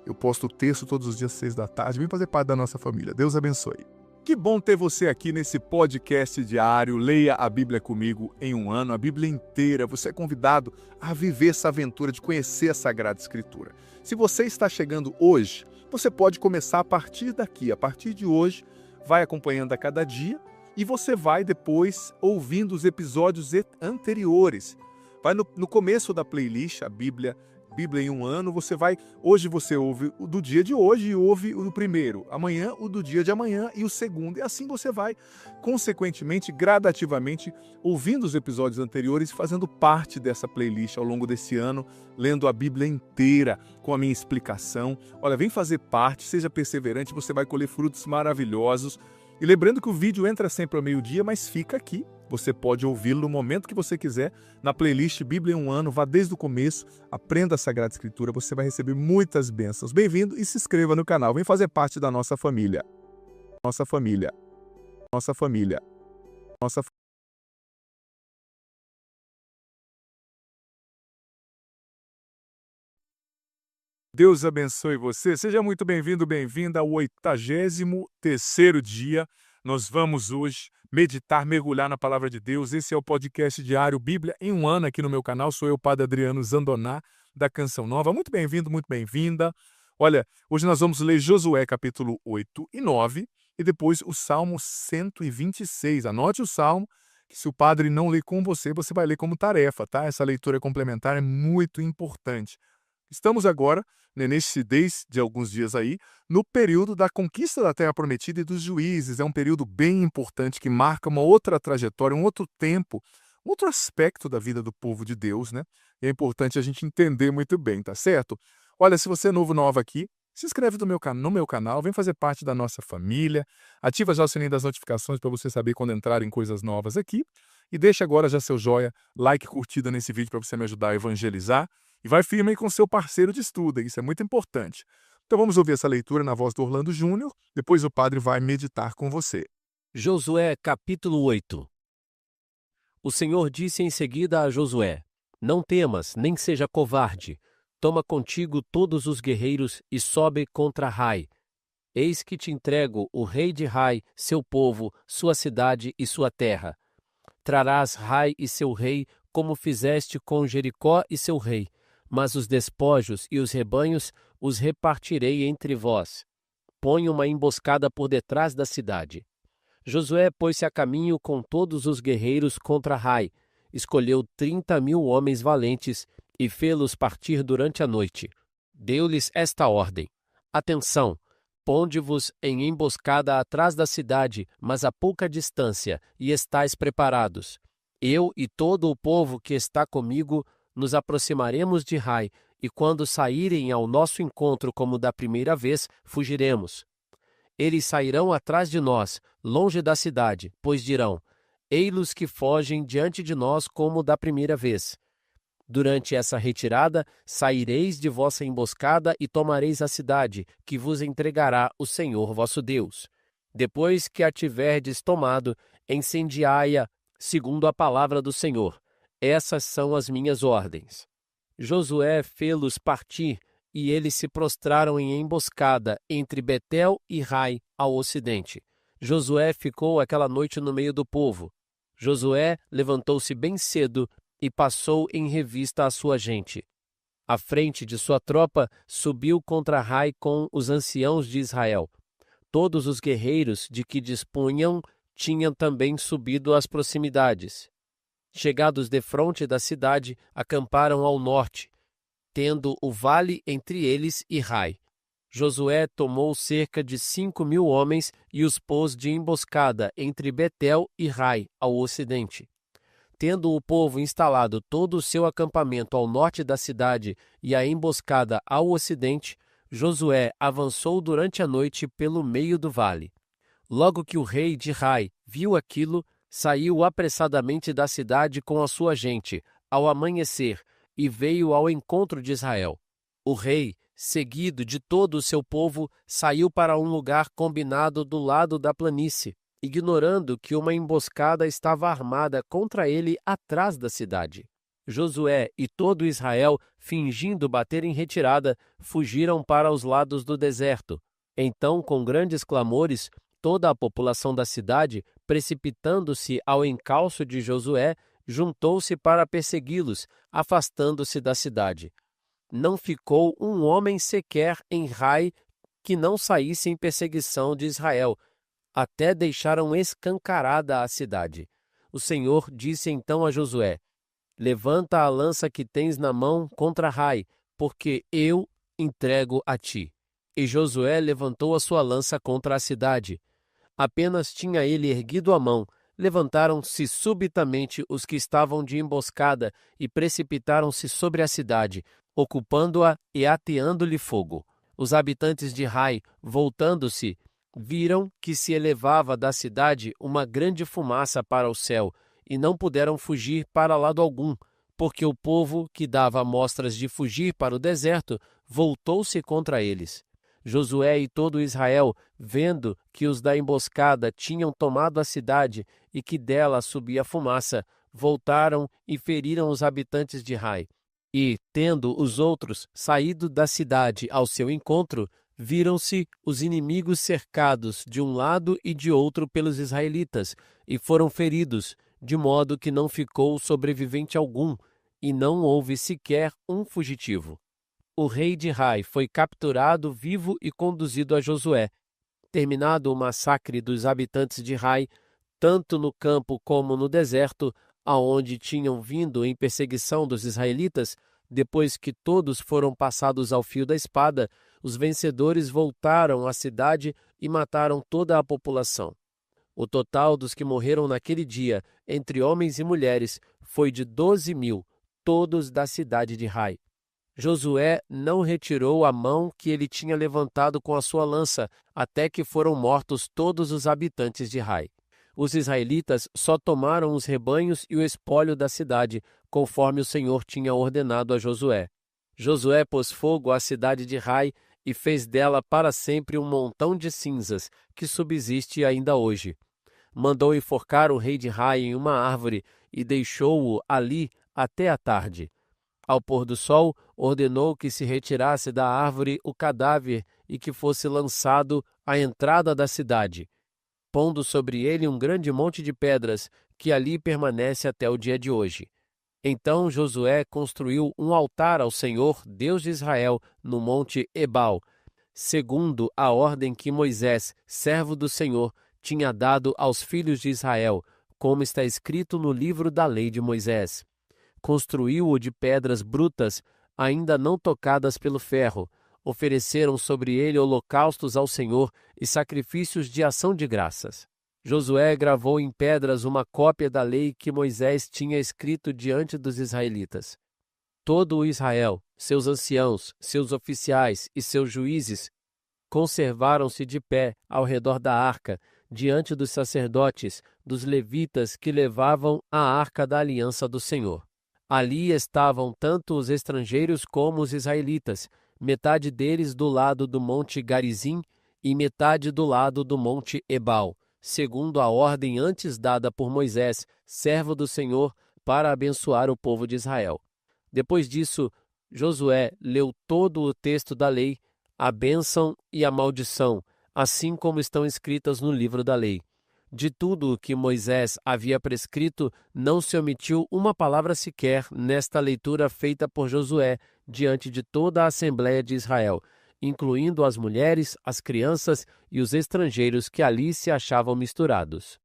Eu posto o texto todos os dias às 6 da tarde, vem fazer parte da nossa família. Deus abençoe. Que bom ter você aqui nesse podcast diário. Leia a Bíblia comigo em um ano, a Bíblia inteira. Você é convidado a viver essa aventura de conhecer a Sagrada Escritura. Se você está chegando hoje, você pode começar a partir daqui. A partir de hoje, vai acompanhando a cada dia e você vai depois ouvindo os episódios anteriores. Vai no começo da playlist, a Bíblia em um ano, hoje você ouve o do dia de hoje e ouve o do primeiro, amanhã o do dia de amanhã e o segundo, e assim você vai, consequentemente, gradativamente, ouvindo os episódios anteriores e fazendo parte dessa playlist ao longo desse ano, lendo a Bíblia inteira, com a minha explicação. Olha, vem fazer parte, seja perseverante, você vai colher frutos maravilhosos. E lembrando que o vídeo entra sempre ao meio-dia, mas fica aqui. Você pode ouvi-lo no momento que você quiser, na playlist Bíblia em um ano, vá desde o começo, aprenda a Sagrada Escritura, você vai receber muitas bênçãos. Bem-vindo e se inscreva no canal, vem fazer parte da nossa família. Nossa família. Nossa família. Nossa família. Deus abençoe você. Seja muito bem-vindo, bem-vinda ao 83º dia. Nós vamos hoje meditar, mergulhar na Palavra de Deus. Esse é o podcast diário Bíblia em um ano aqui no meu canal. Sou eu, Padre Adriano Zandoná, da Canção Nova. Muito bem-vindo, muito bem-vinda. Olha, hoje nós vamos ler Josué capítulo 8 e 9 e depois o Salmo 126. Anote o Salmo, que se o Padre não ler com você, você vai ler como tarefa, tá? Essa leitura complementar é muito importante. Estamos agora, desde alguns dias aí, no período da conquista da Terra Prometida e dos juízes. É um período bem importante que marca uma outra trajetória, um outro tempo, um outro aspecto da vida do povo de Deus, né? E é importante a gente entender muito bem, tá certo? Olha, se você é nova aqui, se inscreve no meu canal, vem fazer parte da nossa família, ativa já o sininho das notificações para você saber quando entrarem coisas novas aqui e deixa agora já seu joia, like, curtida nesse vídeo para você me ajudar a evangelizar. E vai firme aí com seu parceiro de estudo, isso é muito importante. Então vamos ouvir essa leitura na voz do Orlando Júnior, depois o Padre vai meditar com você. Josué capítulo 8. O Senhor disse em seguida a Josué: Não temas, nem seja covarde. Toma contigo todos os guerreiros e sobe contra Ai. Eis que te entrego o rei de Ai, seu povo, sua cidade e sua terra. Trarás Ai e seu rei, como fizeste com Jericó e seu rei. Mas os despojos e os rebanhos os repartirei entre vós. Põe uma emboscada por detrás da cidade. Josué pôs-se a caminho com todos os guerreiros contra Ai. Escolheu 30.000 homens valentes e fê-los partir durante a noite. Deu-lhes esta ordem: Atenção! Ponde-vos em emboscada atrás da cidade, mas a pouca distância, e estais preparados. Eu e todo o povo que está comigo nos aproximaremos de Ai, e quando saírem ao nosso encontro como da primeira vez, fugiremos. Eles sairão atrás de nós, longe da cidade, pois dirão: Ei-los que fogem diante de nós como da primeira vez. Durante essa retirada, saireis de vossa emboscada e tomareis a cidade, que vos entregará o Senhor vosso Deus. Depois que a tiverdes tomado, incendiai-a, segundo a palavra do Senhor. Essas são as minhas ordens. Josué fê-los partir, e eles se prostraram em emboscada entre Betel e Rai, ao ocidente. Josué ficou aquela noite no meio do povo. Josué levantou-se bem cedo e passou em revista a sua gente. À frente de sua tropa, subiu contra Rai com os anciãos de Israel. Todos os guerreiros de que dispunham tinham também subido às proximidades. Chegados defronte da cidade, acamparam ao norte, tendo o vale entre eles e Rai. Josué tomou cerca de 5.000 homens e os pôs de emboscada entre Betel e Rai, ao ocidente. Tendo o povo instalado todo o seu acampamento ao norte da cidade e a emboscada ao ocidente, Josué avançou durante a noite pelo meio do vale. Logo que o rei de Rai viu aquilo, saiu apressadamente da cidade com a sua gente, ao amanhecer, e veio ao encontro de Israel. O rei, seguido de todo o seu povo, saiu para um lugar combinado do lado da planície, ignorando que uma emboscada estava armada contra ele atrás da cidade. Josué e todo Israel, fingindo bater em retirada, fugiram para os lados do deserto. Então, com grandes clamores, toda a população da cidade, precipitando-se ao encalço de Josué, juntou-se para persegui-los, afastando-se da cidade. Não ficou um homem sequer em Rai que não saísse em perseguição de Israel, até deixaram escancarada a cidade. O Senhor disse então a Josué: levanta a lança que tens na mão contra Rai, porque eu entrego a ti. E Josué levantou a sua lança contra a cidade. Apenas tinha ele erguido a mão, levantaram-se subitamente os que estavam de emboscada e precipitaram-se sobre a cidade, ocupando-a e ateando-lhe fogo. Os habitantes de Rai, voltando-se, viram que se elevava da cidade uma grande fumaça para o céu, e não puderam fugir para lado algum, porque o povo que dava mostras de fugir para o deserto voltou-se contra eles. Josué e todo Israel, vendo que os da emboscada tinham tomado a cidade e que dela subia fumaça, voltaram e feriram os habitantes de Rai. E, tendo os outros saído da cidade ao seu encontro, viram-se os inimigos cercados de um lado e de outro pelos israelitas, e foram feridos, de modo que não ficou sobrevivente algum, e não houve sequer um fugitivo. O rei de Rai foi capturado vivo e conduzido a Josué. Terminado o massacre dos habitantes de Rai, tanto no campo como no deserto, aonde tinham vindo em perseguição dos israelitas, depois que todos foram passados ao fio da espada, os vencedores voltaram à cidade e mataram toda a população. O total dos que morreram naquele dia, entre homens e mulheres, foi de 12.000, todos da cidade de Rai. Josué não retirou a mão que ele tinha levantado com a sua lança, até que foram mortos todos os habitantes de Rai. Os israelitas só tomaram os rebanhos e o espólio da cidade, conforme o Senhor tinha ordenado a Josué. Josué pôs fogo à cidade de Rai e fez dela para sempre um montão de cinzas, que subsiste ainda hoje. Mandou enforcar o rei de Rai em uma árvore e deixou-o ali até a tarde. Ao pôr do sol, ordenou que se retirasse da árvore o cadáver e que fosse lançado à entrada da cidade, pondo sobre ele um grande monte de pedras, que ali permanece até o dia de hoje. Então Josué construiu um altar ao Senhor, Deus de Israel, no monte Ebal, segundo a ordem que Moisés, servo do Senhor, tinha dado aos filhos de Israel, como está escrito no livro da lei de Moisés. Construiu-o de pedras brutas, ainda não tocadas pelo ferro. Ofereceram sobre ele holocaustos ao Senhor e sacrifícios de ação de graças. Josué gravou em pedras uma cópia da lei que Moisés tinha escrito diante dos israelitas. Todo o Israel, seus anciãos, seus oficiais e seus juízes conservaram-se de pé ao redor da arca, diante dos sacerdotes, dos levitas que levavam a arca da aliança do Senhor. Ali estavam tanto os estrangeiros como os israelitas, metade deles do lado do monte Garizim e metade do lado do monte Ebal, segundo a ordem antes dada por Moisés, servo do Senhor, para abençoar o povo de Israel. Depois disso, Josué leu todo o texto da lei, a bênção e a maldição, assim como estão escritas no livro da lei. De tudo o que Moisés havia prescrito, não se omitiu uma palavra sequer nesta leitura feita por Josué diante de toda a Assembleia de Israel, incluindo as mulheres, as crianças e os estrangeiros que ali se achavam misturados.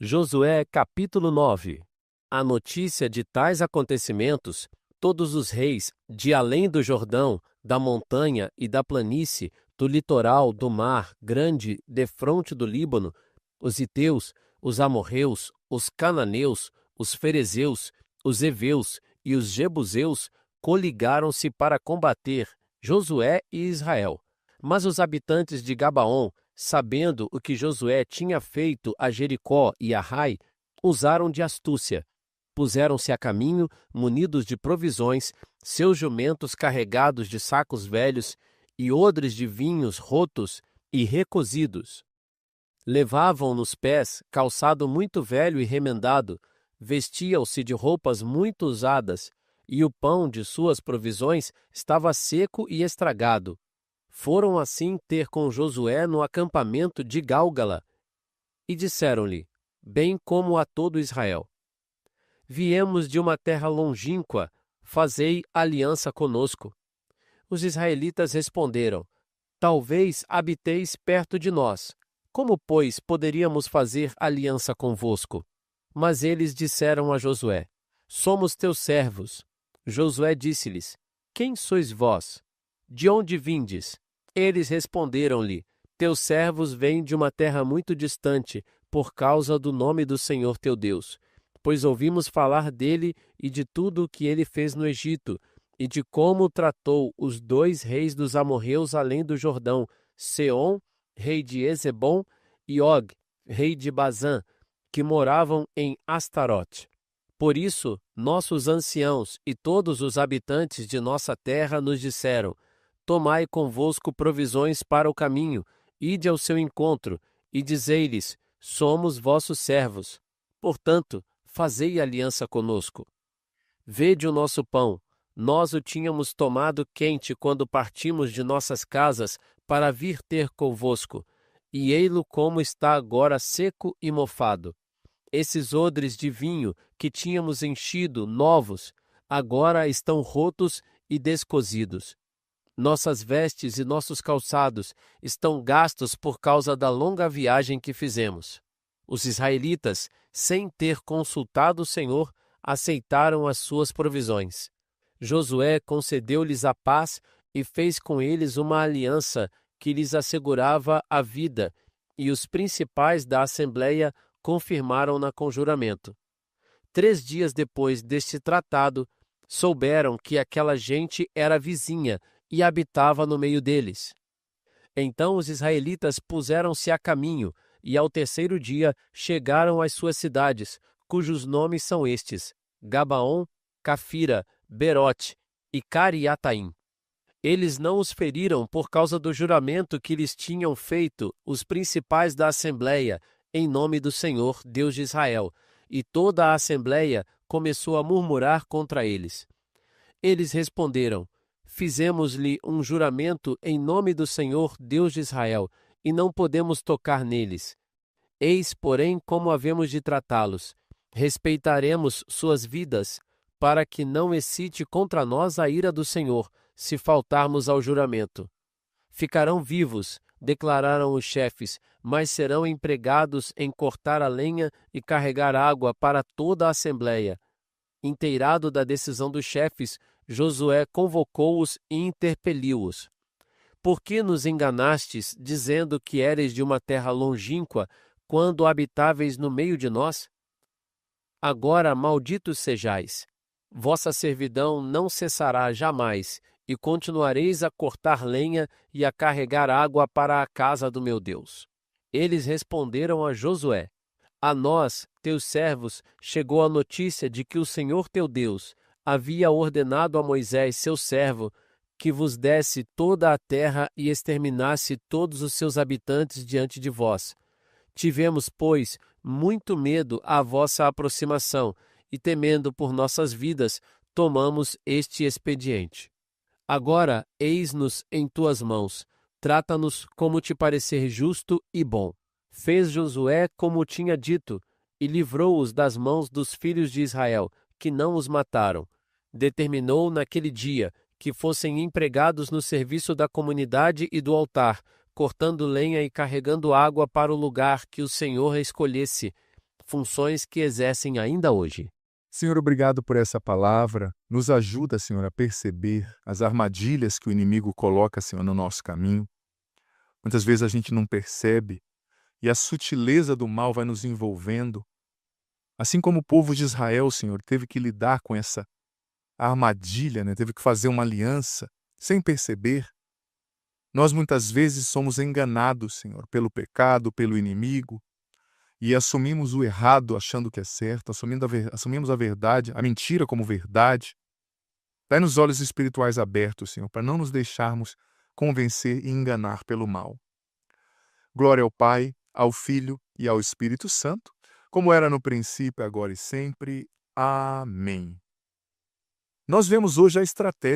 Josué capítulo 9. A notícia de tais acontecimentos, todos os reis, de além do Jordão, da montanha e da planície, do litoral, do mar grande, defronte do Líbano, os heteus, os amorreus, os cananeus, os ferezeus, os heveus e os jebuseus coligaram-se para combater Josué e Israel. Mas os habitantes de Gabaon, sabendo o que Josué tinha feito a Jericó e a Ai, usaram de astúcia. Puseram-se a caminho, munidos de provisões, seus jumentos carregados de sacos velhos e odres de vinhos rotos e recozidos. Levavam nos pés calçado muito velho e remendado, vestiam-se de roupas muito usadas, e o pão de suas provisões estava seco e estragado. Foram assim ter com Josué no acampamento de Gálgala, e disseram-lhe, bem como a todo Israel: Viemos de uma terra longínqua, fazei aliança conosco. Os israelitas responderam, talvez habiteis perto de nós. Como, pois, poderíamos fazer aliança convosco? Mas eles disseram a Josué, somos teus servos. Josué disse-lhes, quem sois vós? De onde vindes? Eles responderam-lhe, teus servos vêm de uma terra muito distante, por causa do nome do Senhor teu Deus. Pois ouvimos falar dele e de tudo o que ele fez no Egito, e de como tratou os 2 reis dos amorreus além do Jordão, Seom, rei de Ezebom, e Og, rei de Bazã, que moravam em Astarote. Por isso, nossos anciãos e todos os habitantes de nossa terra nos disseram, tomai convosco provisões para o caminho, ide ao seu encontro, e dizei-lhes, somos vossos servos. Portanto, fazei aliança conosco. Vede o nosso pão, nós o tínhamos tomado quente quando partimos de nossas casas para vir ter convosco, e ei-lo como está agora seco e mofado. Esses odres de vinho que tínhamos enchido, novos, agora estão rotos e descosidos. Nossas vestes e nossos calçados estão gastos por causa da longa viagem que fizemos. Os israelitas, sem ter consultado o Senhor, aceitaram as suas provisões. Josué concedeu-lhes a paz e fez com eles uma aliança que lhes assegurava a vida, e os principais da Assembleia confirmaram-na com juramento. 3 dias depois deste tratado, souberam que aquela gente era vizinha e habitava no meio deles. Então os israelitas puseram-se a caminho, e ao 3º dia chegaram às suas cidades, cujos nomes são estes: Gabaon, Cafira, Berote e Cariataim. Eles não os feriram por causa do juramento que lhes tinham feito os principais da Assembleia, em nome do Senhor, Deus de Israel, e toda a Assembleia começou a murmurar contra eles. Eles responderam, fizemos-lhe um juramento em nome do Senhor, Deus de Israel, e não podemos tocar neles. Eis, porém, como havemos de tratá-los. Respeitaremos suas vidas, para que não excite contra nós a ira do Senhor, se faltarmos ao juramento. Ficarão vivos, declararam os chefes, mas serão empregados em cortar a lenha e carregar água para toda a Assembleia. Inteirado da decisão dos chefes, Josué convocou-os e interpeliu-os. Por que nos enganastes, dizendo que eres de uma terra longínqua, quando habitáveis no meio de nós? Agora malditos sejais. Vossa servidão não cessará jamais, e continuareis a cortar lenha e a carregar água para a casa do meu Deus. Eles responderam a Josué: A nós, teus servos, chegou a notícia de que o Senhor teu Deus havia ordenado a Moisés, seu servo, que vos desse toda a terra e exterminasse todos os seus habitantes diante de vós. Tivemos, pois, muito medo à vossa aproximação, e temendo por nossas vidas, tomamos este expediente. Agora, eis-nos em tuas mãos. Trata-nos como te parecer justo e bom. Fez Josué como tinha dito, e livrou-os das mãos dos filhos de Israel, que não os mataram. Determinou naquele dia que fossem empregados no serviço da comunidade e do altar, cortando lenha e carregando água para o lugar que o Senhor escolhesse, funções que exercem ainda hoje. Senhor, obrigado por essa palavra. Nos ajuda, Senhor, a perceber as armadilhas que o inimigo coloca, Senhor, no nosso caminho. Muitas vezes a gente não percebe e a sutileza do mal vai nos envolvendo. Assim como o povo de Israel, Senhor, teve que lidar com essa armadilha, né? Teve que fazer uma aliança sem perceber. Nós muitas vezes somos enganados, Senhor, pelo pecado, pelo inimigo, e assumimos o errado achando que é certo, assumimos a verdade, a mentira como verdade. Dai-nos olhos espirituais abertos, Senhor, para não nos deixarmos convencer e enganar pelo mal. Glória ao Pai, ao Filho e ao Espírito Santo, como era no princípio, agora e sempre. Amém. Nós vemos hoje as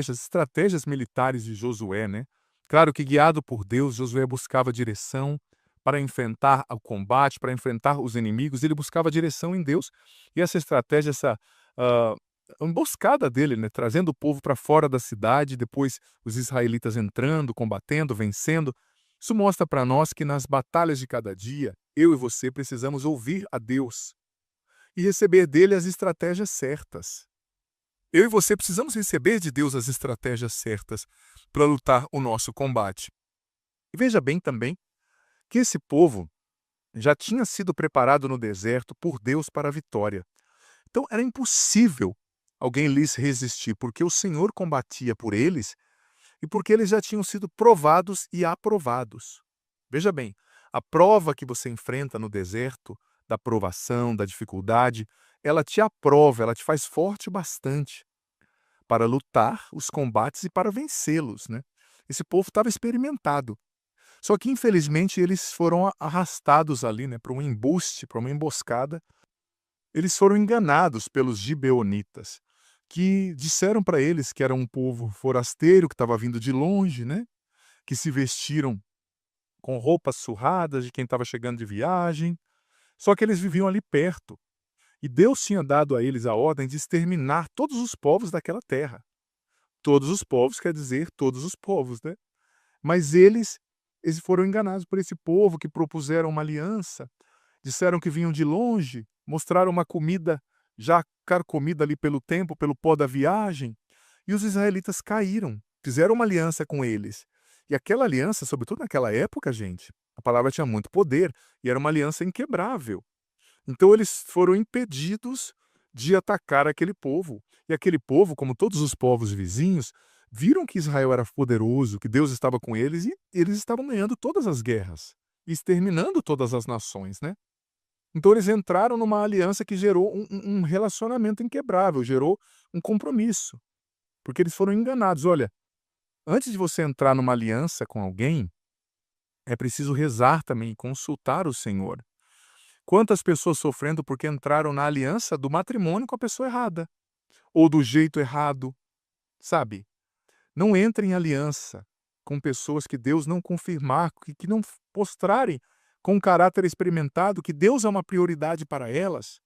estratégias militares de Josué, né? Claro que, guiado por Deus, Josué buscava direção para enfrentar o combate, para enfrentar os inimigos. Ele buscava direção em Deus. E essa estratégia, essa emboscada dele, né? Trazendo o povo para fora da cidade, depois os israelitas entrando, combatendo, vencendo. Isso mostra para nós que nas batalhas de cada dia, eu e você precisamos ouvir a Deus e receber dele as estratégias certas. Eu e você precisamos receber de Deus as estratégias certas para lutar o nosso combate. E veja bem também que esse povo já tinha sido preparado no deserto por Deus para a vitória. Então era impossível alguém lhes resistir, porque o Senhor combatia por eles e porque eles já tinham sido provados e aprovados. Veja bem, a prova que você enfrenta no deserto, da provação, da dificuldade, ela te aprova, ela te faz forte bastante para lutar os combates e para vencê-los, né? Esse povo estava experimentado. Só que, infelizmente, eles foram arrastados ali, né, para um embuste, para uma emboscada. Eles foram enganados pelos gibeonitas, que disseram para eles que era um povo forasteiro, que estava vindo de longe, né, que se vestiram com roupas surradas de quem estava chegando de viagem. Só que eles viviam ali perto. E Deus tinha dado a eles a ordem de exterminar todos os povos daquela terra. Todos os povos quer dizer todos os povos, né? Mas eles foram enganados por esse povo que propuseram uma aliança, disseram que vinham de longe, mostraram uma comida já carcomida ali pelo tempo, pelo pó da viagem, e os israelitas caíram, fizeram uma aliança com eles. E aquela aliança, sobretudo naquela época, gente, a palavra tinha muito poder e era uma aliança inquebrável. Então eles foram impedidos de atacar aquele povo. E aquele povo, como todos os povos vizinhos, viram que Israel era poderoso, que Deus estava com eles e eles estavam ganhando todas as guerras, exterminando todas as nações, né? Então eles entraram numa aliança que gerou um relacionamento inquebrável, gerou um compromisso, porque eles foram enganados. Olha, antes de você entrar numa aliança com alguém, é preciso rezar também e consultar o Senhor. Quantas pessoas sofrendo porque entraram na aliança do matrimônio com a pessoa errada, ou do jeito errado, sabe? Não entre em aliança com pessoas que Deus não confirmar, que não mostrarem com um caráter experimentado que Deus é uma prioridade para elas.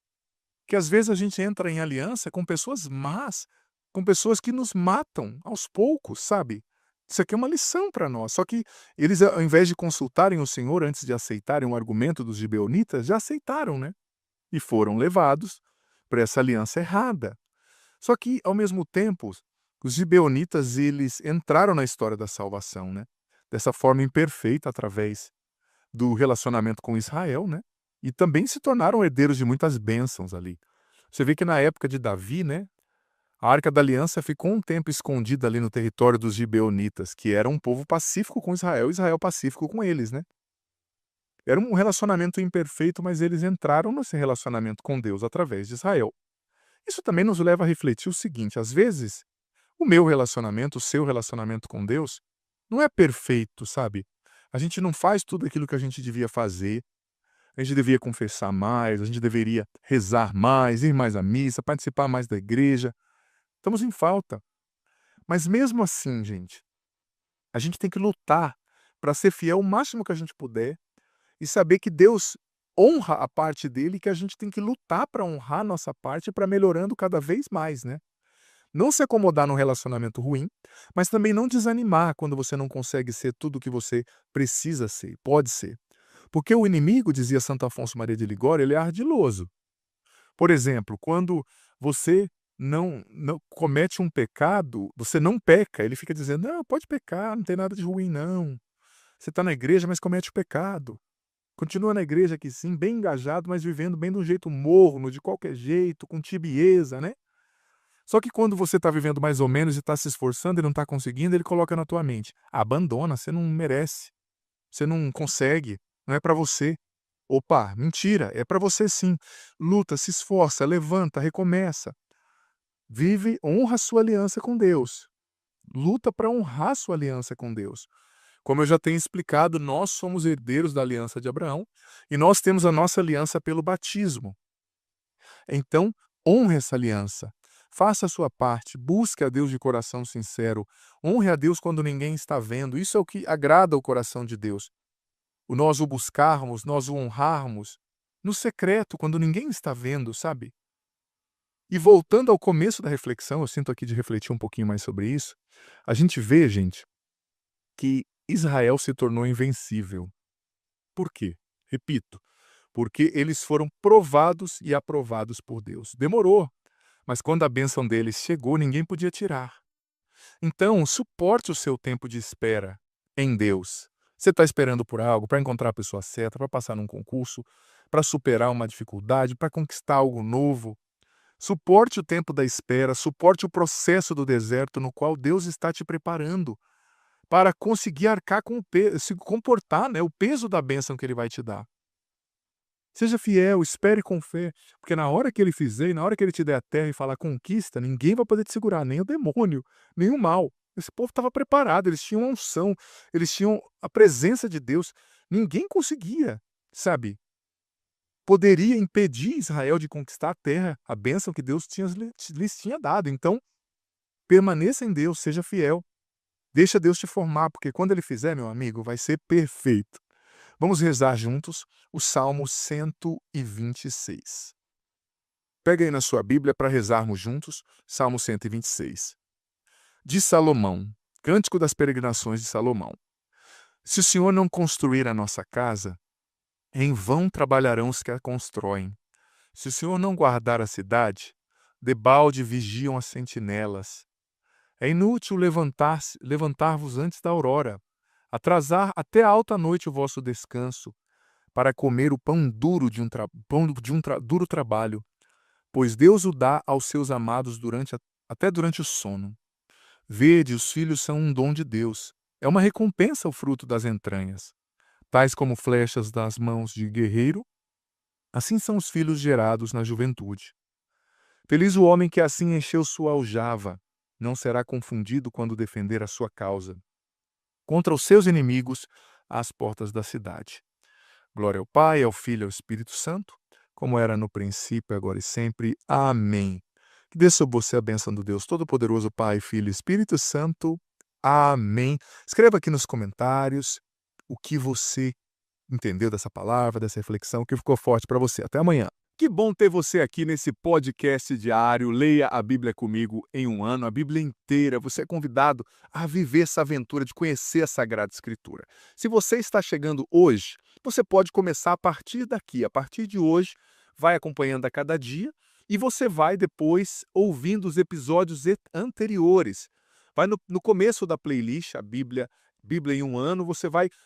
Que às vezes a gente entra em aliança com pessoas más, com pessoas que nos matam aos poucos, sabe? Isso aqui é uma lição para nós. Só que eles, ao invés de consultarem o Senhor antes de aceitarem o argumento dos gibeonitas, já aceitaram, né? E foram levados para essa aliança errada. Só que, ao mesmo tempo, os gibeonitas, eles entraram na história da salvação, né? Dessa forma imperfeita, através do relacionamento com Israel, né? E também se tornaram herdeiros de muitas bênçãos ali. Você vê que na época de Davi, né? A Arca da Aliança ficou um tempo escondida ali no território dos gibeonitas, que era um povo pacífico com Israel, Israel pacífico com eles, né? Era um relacionamento imperfeito, mas eles entraram nesse relacionamento com Deus através de Israel. Isso também nos leva a refletir o seguinte: às vezes, o meu relacionamento, o seu relacionamento com Deus, não é perfeito, sabe? A gente não faz tudo aquilo que a gente devia fazer, a gente devia confessar mais, a gente deveria rezar mais, ir mais à missa, participar mais da igreja. Estamos em falta. Mas mesmo assim, gente, a gente tem que lutar para ser fiel o máximo que a gente puder e saber que Deus honra a parte dele e que a gente tem que lutar para honrar a nossa parte para melhorando cada vez mais, né? Não se acomodar num relacionamento ruim, mas também não desanimar quando você não consegue ser tudo o que você precisa ser, pode ser. Porque o inimigo, dizia Santo Afonso Maria de Ligório, ele é ardiloso. Por exemplo, quando você não comete um pecado, você não peca, ele fica dizendo: não, pode pecar, não tem nada de ruim, não. Você está na igreja, mas comete o pecado. Continua na igreja aqui sim, bem engajado, mas vivendo bem de um jeito morno, de qualquer jeito, com tibieza, né? Só que quando você está vivendo mais ou menos e está se esforçando e não está conseguindo, ele coloca na tua mente: abandona, você não merece, você não consegue, não é para você. Opa, mentira, é para você sim. Luta, se esforça, levanta, recomeça. Vive, honra sua aliança com Deus. Luta para honrar sua aliança com Deus. Como eu já tenho explicado, nós somos herdeiros da aliança de Abraão e nós temos a nossa aliança pelo batismo. Então, honre essa aliança. Faça a sua parte, busque a Deus de coração sincero, honre a Deus quando ninguém está vendo. Isso é o que agrada o coração de Deus. Nós o buscarmos, nós o honrarmos no secreto, quando ninguém está vendo, sabe? E voltando ao começo da reflexão, eu sinto aqui de refletir um pouquinho mais sobre isso, a gente vê, gente, que Israel se tornou invencível. Por quê? Repito, porque eles foram provados e aprovados por Deus. Demorou, mas quando a bênção deles chegou, ninguém podia tirar. Então, suporte o seu tempo de espera em Deus. Você está esperando por algo, para encontrar a pessoa certa, para passar num concurso, para superar uma dificuldade, para conquistar algo novo. Suporte o tempo da espera, suporte o processo do deserto no qual Deus está te preparando para conseguir arcar com o peso, se comportar, né, o peso da bênção que Ele vai te dar. Seja fiel, espere com fé, porque na hora que Ele fizer, na hora que Ele te der a terra e falar conquista, ninguém vai poder te segurar, nem o demônio, nem o mal. Esse povo estava preparado, eles tinham a unção, eles tinham a presença de Deus. Ninguém conseguia, sabe? Poderia impedir Israel de conquistar a terra, a bênção que Deus lhes tinha dado. Então, permaneça em Deus, seja fiel. Deixa Deus te formar, porque quando Ele fizer, meu amigo, vai ser perfeito. Vamos rezar juntos o Salmo 126. Pega aí na sua Bíblia para rezarmos juntos, Salmo 126. De Salomão, Cântico das Peregrinações de Salomão. Se o Senhor não construir a nossa casa, em vão trabalharão os que a constroem. Se o Senhor não guardar a cidade, debalde vigiam as sentinelas. É inútil levantar-vos antes da aurora, atrasar até a alta noite o vosso descanso, para comer o pão duro de duro trabalho, pois Deus o dá aos seus amados até durante o sono. Vede, os filhos são um dom de Deus, é uma recompensa o fruto das entranhas. Tais como flechas das mãos de guerreiro, assim são os filhos gerados na juventude. Feliz o homem que assim encheu sua aljava, não será confundido quando defender a sua causa. Contra os seus inimigos, às portas da cidade. Glória ao Pai, ao Filho e ao Espírito Santo, como era no princípio, agora e sempre. Amém. Que dê sobre você a bênção do Deus Todo-Poderoso, Pai, Filho e Espírito Santo. Amém. Escreva aqui nos comentários o que você entendeu dessa palavra, dessa reflexão, o que ficou forte para você. Até amanhã. Que bom ter você aqui nesse podcast diário. Leia a Bíblia comigo em um ano, a Bíblia inteira. Você é convidado a viver essa aventura de conhecer a Sagrada Escritura. Se você está chegando hoje, você pode começar a partir daqui. A partir de hoje, vai acompanhando a cada dia e você vai depois ouvindo os episódios anteriores. Vai no começo da playlist, a Bíblia em um ano,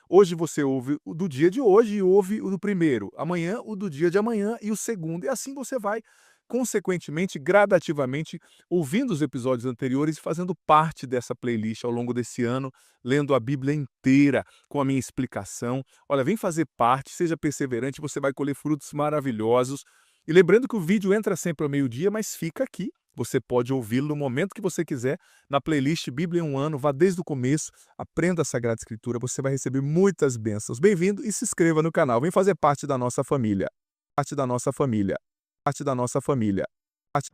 hoje você ouve o do dia de hoje e ouve o do primeiro, amanhã o do dia de amanhã e o segundo, e assim você vai consequentemente, gradativamente, ouvindo os episódios anteriores e fazendo parte dessa playlist ao longo desse ano, lendo a Bíblia inteira com a minha explicação. Olha, vem fazer parte, seja perseverante, você vai colher frutos maravilhosos. E lembrando que o vídeo entra sempre ao meio-dia, mas fica aqui. Você pode ouvi-lo no momento que você quiser, na playlist Bíblia em um Ano. Vá desde o começo, aprenda a Sagrada Escritura, você vai receber muitas bênçãos. Bem-vindo e se inscreva no canal. Vem fazer parte da nossa família. Parte da nossa família. Parte da nossa família. Parte...